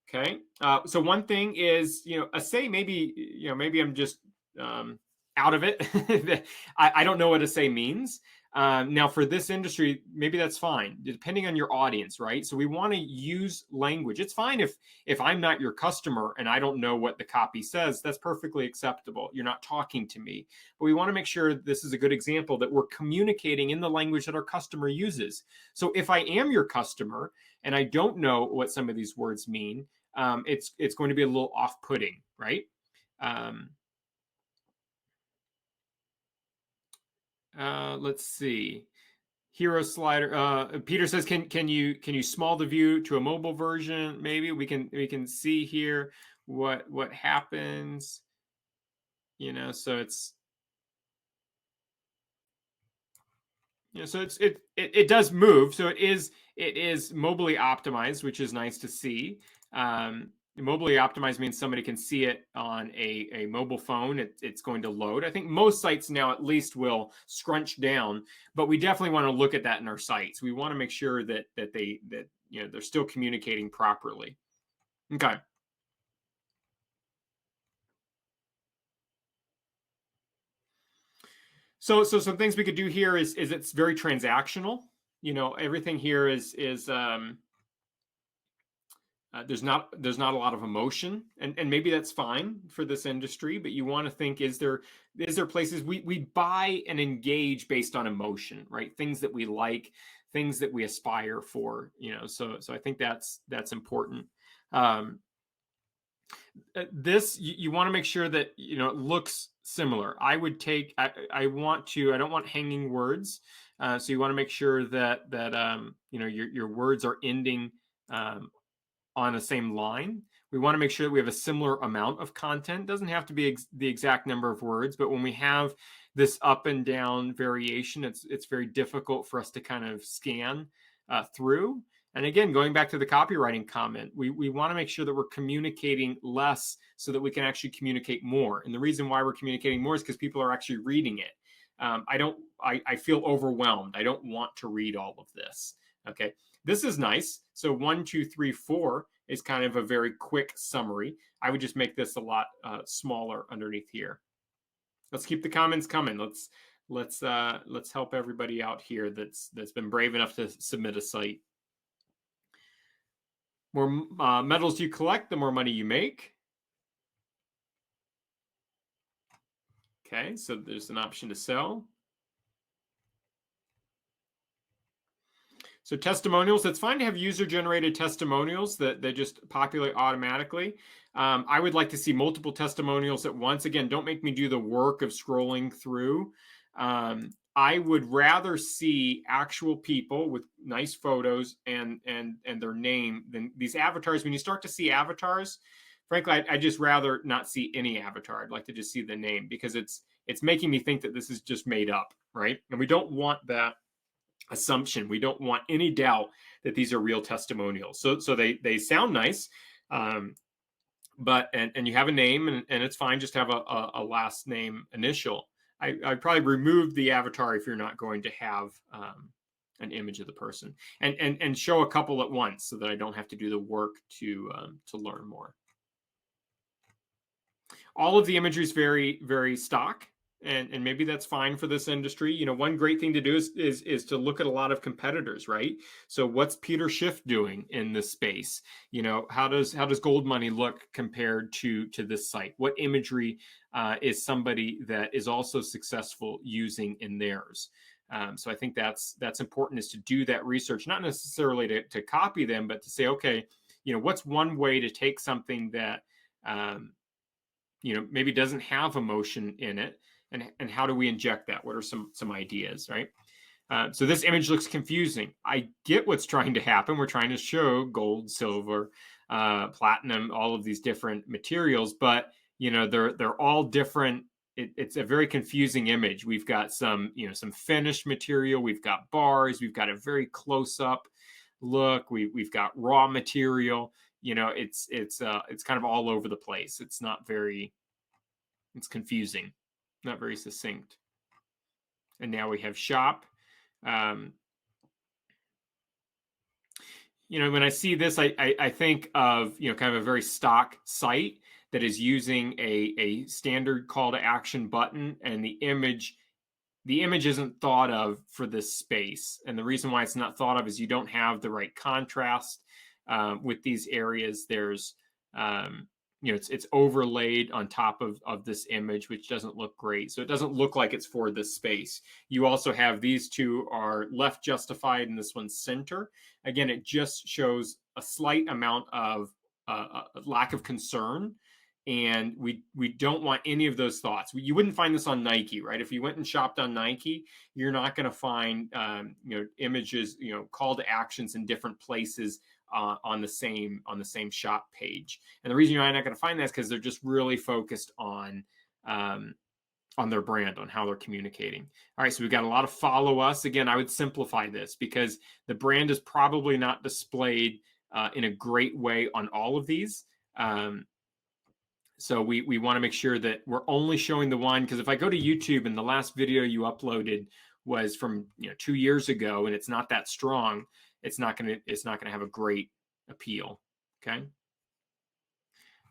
Okay, so one thing is, assay, maybe I'm just out of it. I don't know what assay means. Now, for this industry, maybe that's fine, depending on your audience, right? So we want to use language. It's fine if I'm not your customer and I don't know what the copy says. That's perfectly acceptable. You're not talking to me. But we want to make sure this is a good example that we're communicating in the language that our customer uses. So if I am your customer and I don't know what some of these words mean, it's going to be a little off-putting, right? Let's see. Hero slider. Peter says, can you small the view to a mobile version? Maybe we can see here what happens. So it's so it does move. So it is mobily optimized, which is nice to see. Mobily optimized means somebody can see it on a mobile phone. It's going to load. I think most sites now at least will scrunch down, but we definitely want to look at that in our sites. We want to make sure that they're still communicating properly. Okay. So some things we could do here is it's very transactional. Everything here is there's not a lot of emotion, and maybe that's fine for this industry, but you want to think, is there places we buy and engage based on emotion, right? Things that we like, things that we aspire for, so I think that's important. This, you want to make sure that it looks similar. I don't want hanging words, so you want to make sure that your words are ending on the same line. We want to make sure that we have a similar amount of content. It doesn't have to be the exact number of words, but when we have this up and down variation, it's very difficult for us to kind of scan through. And again, going back to the copywriting comment, we want to make sure that we're communicating less so that we can actually communicate more. And the reason why we're communicating more is because people are actually reading it. I feel overwhelmed. I don't want to read all of this. Okay. This is nice. So 1, 2, 3, 4 is kind of a very quick summary. I would just make this a lot smaller underneath here. Let's keep the comments coming. Let's help everybody out here that's been brave enough to submit a site. More metals you collect, the more money you make. Okay, so there's an option to sell. So testimonials, it's fine to have user-generated testimonials that just populate automatically. I would like to see multiple testimonials at once. Again, don't make me do the work of scrolling through. I would rather see actual people with nice photos and their name than these avatars. When you start to see avatars, frankly, I'd just rather not see any avatar. I'd like to just see the name, because it's making me think that this is just made up, right? And we don't want that assumption. We don't want any doubt that these are real testimonials. So they sound nice, but you have a name, and it's fine. Just have a last name initial. I'd probably remove the avatar if you're not going to have an image of the person, and show a couple at once so that I don't have to do the work to learn more. All of the imagery is very, very stock. And maybe that's fine for this industry. One great thing to do is to look at a lot of competitors, right? So what's Peter Schiff doing in this space? How does Gold Money look compared to this site? What imagery is somebody that is also successful using in theirs? So I think that's important, is to do that research, not necessarily to copy them, but to say, okay, what's one way to take something that maybe doesn't have emotion in it, and how do we inject that? What are some ideas, right? So this image looks confusing. I get what's trying to happen. We're trying to show gold, silver, platinum, all of these different materials, but they're all different. It's a very confusing image. We've got some finished material. We've got bars. We've got a very close up look. We've got raw material. It's kind of all over the place. It's confusing, not very succinct. And now we have shop. When I see this, I think of kind of a very stock site that is using a standard call to action button, and the image isn't thought of for this space. And the reason why it's not thought of is you don't have the right contrast with these areas. There's it's overlaid on top of this image, which doesn't look great. So it doesn't look like it's for this space. You also have these two are left justified and this one's center. Again, it just shows a slight amount of lack of concern. And we don't want any of those thoughts. You wouldn't find this on Nike, right? If you went and shopped on Nike, you're not going to find images, call to actions in different places on the same shop page. And the reason you're not going to find that is because they're just really focused on their brand, on how they're communicating. All right, so we've got a lot of follow us. Again, I would simplify this because the brand is probably not displayed in a great way on all of these. So we want to make sure that we're only showing the one, because if I go to YouTube and the last video you uploaded was from 2 years ago and it's not that strong, it's not gonna have a great appeal. Okay.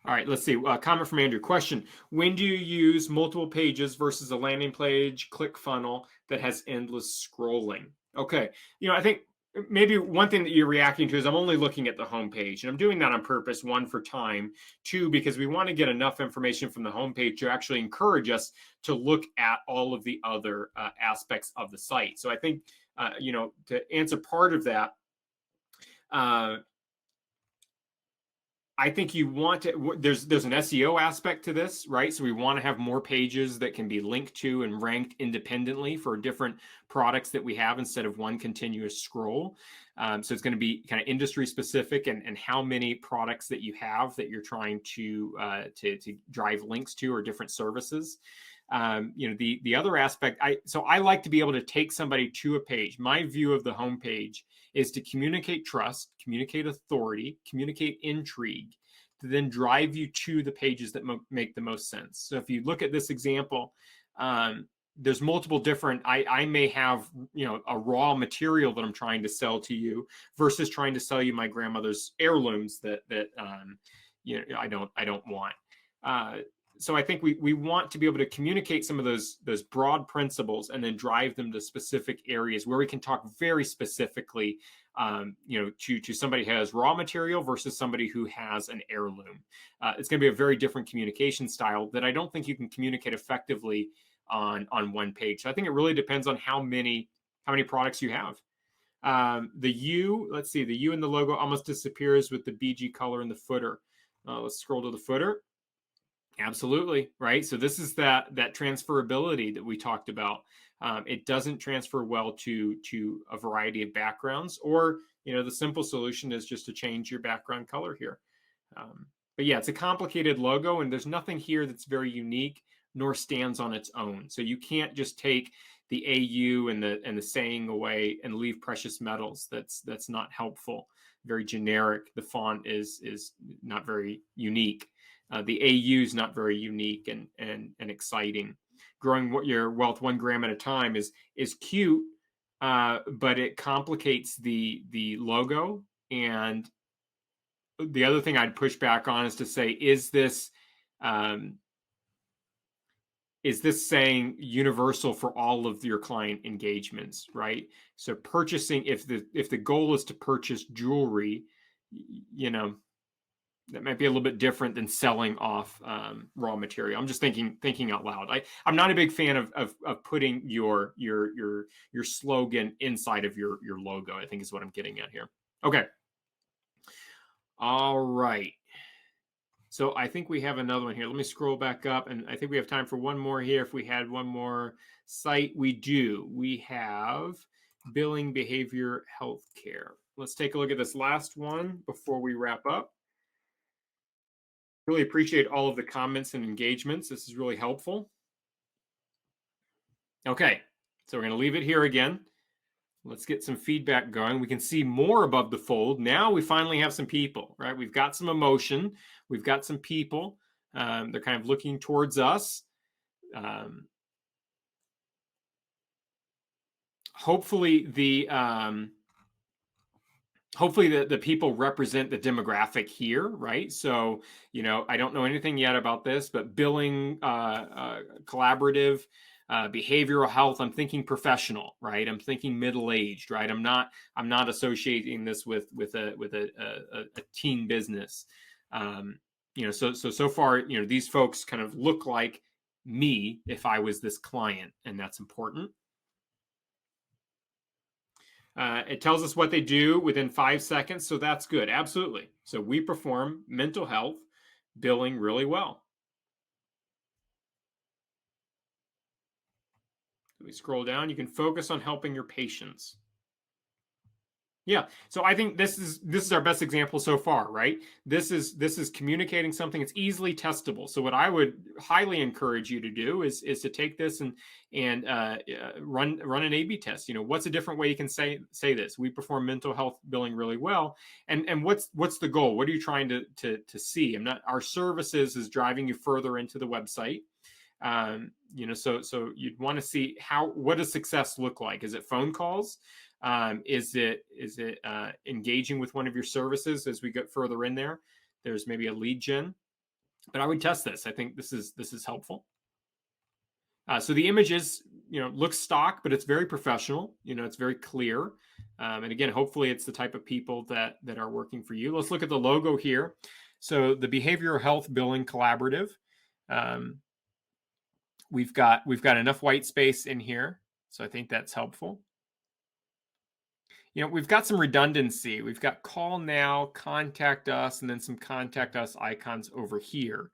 All right, let's see. Comment from Andrew. Question: when do you use multiple pages versus a landing page click funnel that has endless scrolling? Okay, I think maybe one thing that you're reacting to is I'm only looking at the homepage, and I'm doing that on purpose. One, for time. Two, because we want to get enough information from the homepage to actually encourage us to look at all of the other aspects of the site. So I think to answer part of that, I think you want to, there's an SEO aspect to this, right? So we want to have more pages that can be linked to and ranked independently for different products that we have instead of one continuous scroll. So it's going to be kind of industry specific and how many products that you have that you're trying to drive links to, or different services. The other aspect, I like to be able to take somebody to a page. My view of the homepage is to communicate trust, communicate authority, communicate intrigue, to then drive you to the pages that make the most sense. So if you look at this example, there's multiple different, I may have, a raw material that I'm trying to sell to you versus trying to sell you my grandmother's heirlooms that I don't want. So I think we want to be able to communicate some of those broad principles and then drive them to specific areas where we can talk very specifically, to somebody who has raw material versus somebody who has an heirloom. It's going to be a very different communication style that I don't think you can communicate effectively on one page. So I think it really depends on how many products you have. The U, let's see, the U in the logo almost disappears with the BG color in the footer. Let's scroll to the footer. Absolutely, right? So this is that transferability that we talked about. It doesn't transfer well to a variety of backgrounds, or the simple solution is just to change your background color here. But yeah, it's a complicated logo, and there's nothing here that's very unique nor stands on its own. So you can't just take the AU and the saying away and leave precious metals. That's not helpful. Very generic. The font is not very unique. The AU is not very unique and exciting. Growing your wealth 1 gram at a time is cute, but it complicates the logo. And the other thing I'd push back on is to say, is this saying universal for all of your client engagements, right? So purchasing, if the goal is to purchase jewelry, that might be a little bit different than selling off raw material. I'm just thinking out loud. I'm not a big fan of putting your slogan inside of your logo, I think is what I'm getting at here. Okay. All right. So I think we have another one here. Let me scroll back up, and I think we have time for one more here. If we had one more site, we do. We have billing behavior healthcare. Let's take a look at this last one before we wrap up. Really appreciate all of the comments and engagements. This is really helpful. Okay, so we're going to leave it here again. Let's get some feedback going. We can see more above the fold. Now we finally have some people, right? We've got some emotion. We've got some people. They're kind of looking towards us. Hopefully the people represent the demographic here, right? So, I don't know anything yet about this, but billing, collaborative, behavioral health, I'm thinking professional, right? I'm thinking middle-aged, right? I'm not associating this with a teen business. So far, these folks kind of look like me if I was this client, and that's important. It tells us what they do within 5 seconds, so that's good. Absolutely. So we perform mental health billing really well. We scroll down. You can focus on helping your patients. Yeah. So I think this is our best example so far, right? This is communicating something. It's easily testable. So what I would highly encourage you to do is to take this and run an A/B test. What's a different way you can say this? We perform mental health billing really well, and what's the goal? What are you trying to see? Our services is driving you further into the website. So you'd want to see what does success look like? Is it phone calls? Is it engaging with one of your services as we get further in there? There's maybe a lead gen, but I would test this. I think this is helpful. So the images, look stock, but it's very professional. It's very clear. And again, hopefully it's the type of people that are working for you. Let's look at the logo here. So the Behavioral Health Billing Collaborative. We've got enough white space in here. So I think that's helpful. We've got some redundancy. We've got call now, contact us, and then some contact us icons over here.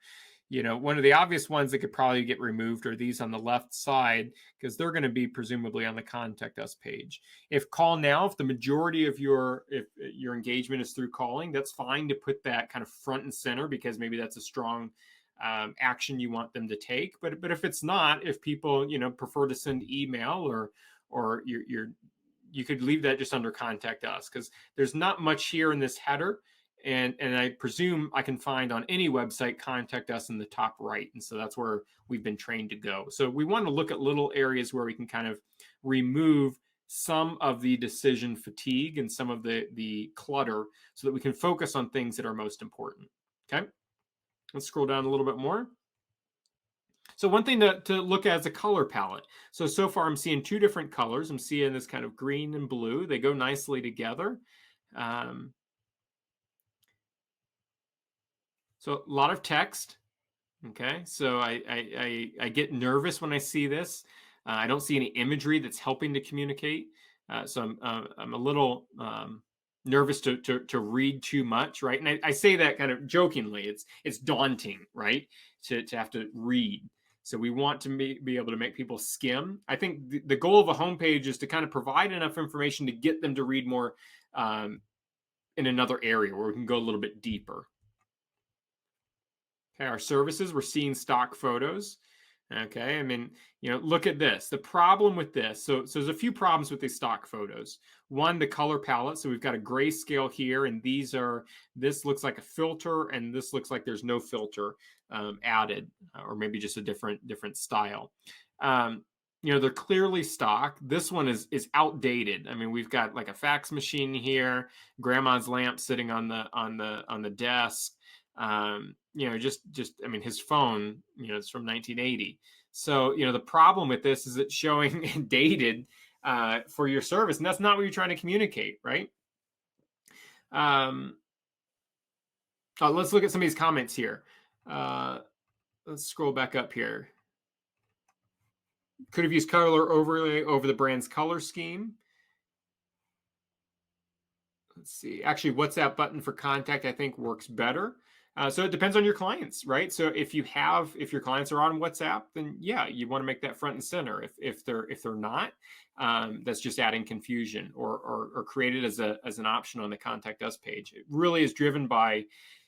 One of the obvious ones that could probably get removed are these on the left side, because they're going to be presumably on the contact us page. If call now, if the majority of your engagement is through calling, that's fine to put that kind of front and center, because maybe that's a strong action you want them to take. But if it's not, if people prefer to send email or you could leave that just under contact us, because there's not much here in this header. And I presume I can find on any website contact us in the top right. And so that's where we've been trained to go. So we want to look at little areas where we can kind of remove some of the decision fatigue and some of the clutter so that we can focus on things that are most important. Okay. Let's scroll down a little bit more. So one thing to look at is a color palette. So far I'm seeing two different colors. I'm seeing this kind of green and blue. They go nicely together. So a lot of text. Okay, so I get nervous when I see this. I don't see any imagery that's helping to communicate. So I'm a little nervous to read too much, right? And I say that kind of jokingly. It's daunting, right? To have to read. So we want to be able to make people skim. I think the goal of a homepage is to kind of provide enough information to get them to read more in another area where we can go a little bit deeper. Okay, our services, we're seeing stock photos. Okay, look at this. The problem with this, so there's a few problems with these stock photos. One, the color palette. So we've got a grayscale here, and this looks like a filter, and this looks like there's no filter added, or maybe just a different style. They're clearly stock. This one is outdated. We've got like a fax machine here, grandma's lamp sitting on the desk. His phone, it's from 1980. So, the problem with this is it's showing dated for your service, and that's not what you're trying to communicate, right? Let's look at some of these comments here. Let's scroll back up here. Could have used color overlay over the brand's color scheme. Let's see. Actually, WhatsApp button for contact, I think, works better. So it depends on your clients, right? So if your clients are on WhatsApp, then yeah, you want to make that front and center. If they're not, that's just adding confusion, or create it as an option on the contact us page. It really is driven by,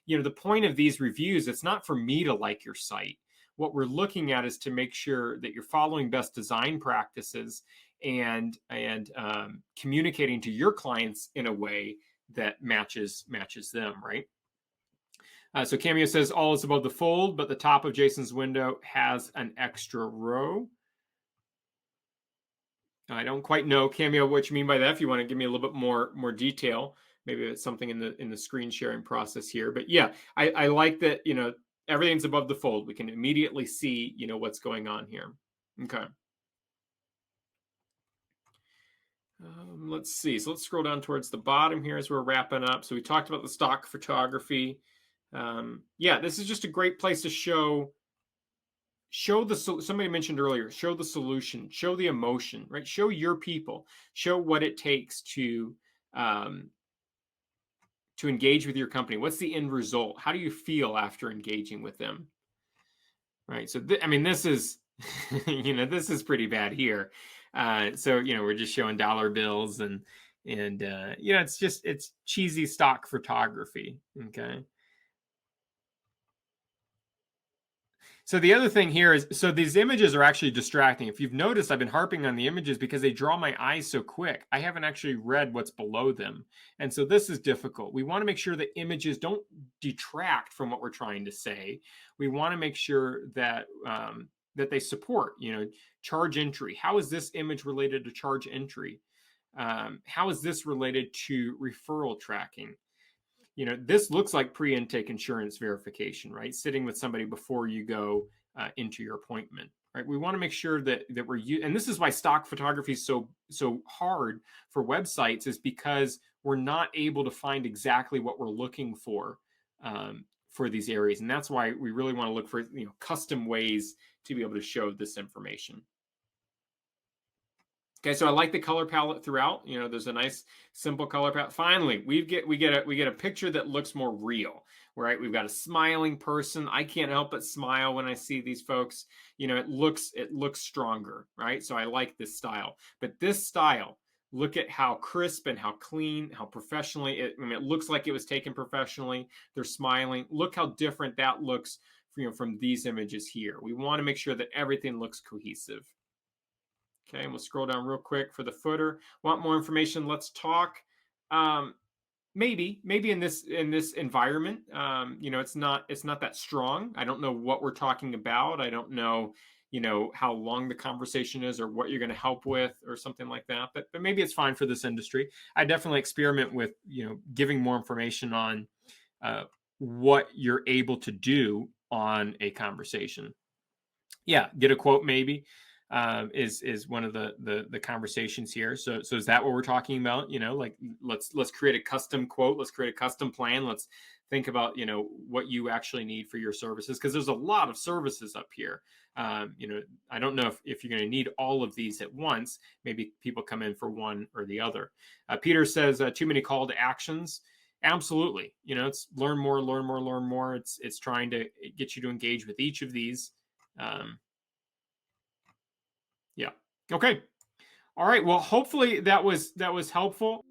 the point of these reviews. It's not for me to like your site. What we're looking at is to make sure that you're following best design practices, and communicating to your clients in a way that matches them, right? So Cameo says all is above the fold, but the top of Jason's window has an extra row. I don't quite know, Cameo, what you mean by that. If you want to give me a little bit more detail, maybe it's something in the screen sharing process here. But yeah, I like that. Everything's above the fold. We can immediately see what's going on here. Okay. Let's see. So let's scroll down towards the bottom here as we're wrapping up. So we talked about the stock photography. Yeah, this is just a great place to show somebody mentioned earlier, show the solution, show the emotion, right? Show your people, show what it takes to engage with your company. What's the end result? How do you feel after engaging with them? Right. So, this is, this is pretty bad here. So, we're just showing dollar bills and it's cheesy stock photography. Okay. So the other thing here is, so these images are actually distracting. If you've noticed, I've been harping on the images because they draw my eyes so quick. I haven't actually read what's below them. And so this is difficult. We want to make sure that images don't detract from what we're trying to say. We want to make sure that that they support, charge entry. How is this image related to charge entry? How is this related to referral tracking? This looks like pre-intake insurance verification, right? Sitting with somebody before you go into your appointment, right? We want to make sure that we're, and this is why stock photography is so hard for websites, is because we're not able to find exactly what we're looking for these areas. And that's why we really want to look for, custom ways to be able to show this information. Okay, so I like the color palette throughout. There's a nice simple color palette. Finally, we get a picture that looks more real, right? We've got a smiling person. I can't help but smile when I see these folks. It looks stronger, right? So I like this style. But this style, look at how crisp and how clean, how professionally it looks like it was taken professionally. They're smiling. Look how different that looks, from these images here. We want to make sure that everything looks cohesive. Okay, and we'll scroll down real quick for the footer. Want more information? Let's talk. Maybe in this environment, it's not that strong. I don't know what we're talking about. I don't know, how long the conversation is or what you're going to help with or something like that. But maybe it's fine for this industry. I definitely experiment with, giving more information on what you're able to do on a conversation. Yeah, get a quote maybe. Is one of the conversations here. So is that what we're talking about? Like let's create a custom quote. Let's create a custom plan. Let's think about what you actually need for your services, because there's a lot of services up here. I don't know if you're going to need all of these at once. Maybe people come in for one or the other. Peter says too many call to actions. Absolutely. It's learn more, learn more, learn more. It's trying to get you to engage with each of these. Yeah. Okay. All right. Well, hopefully that was helpful.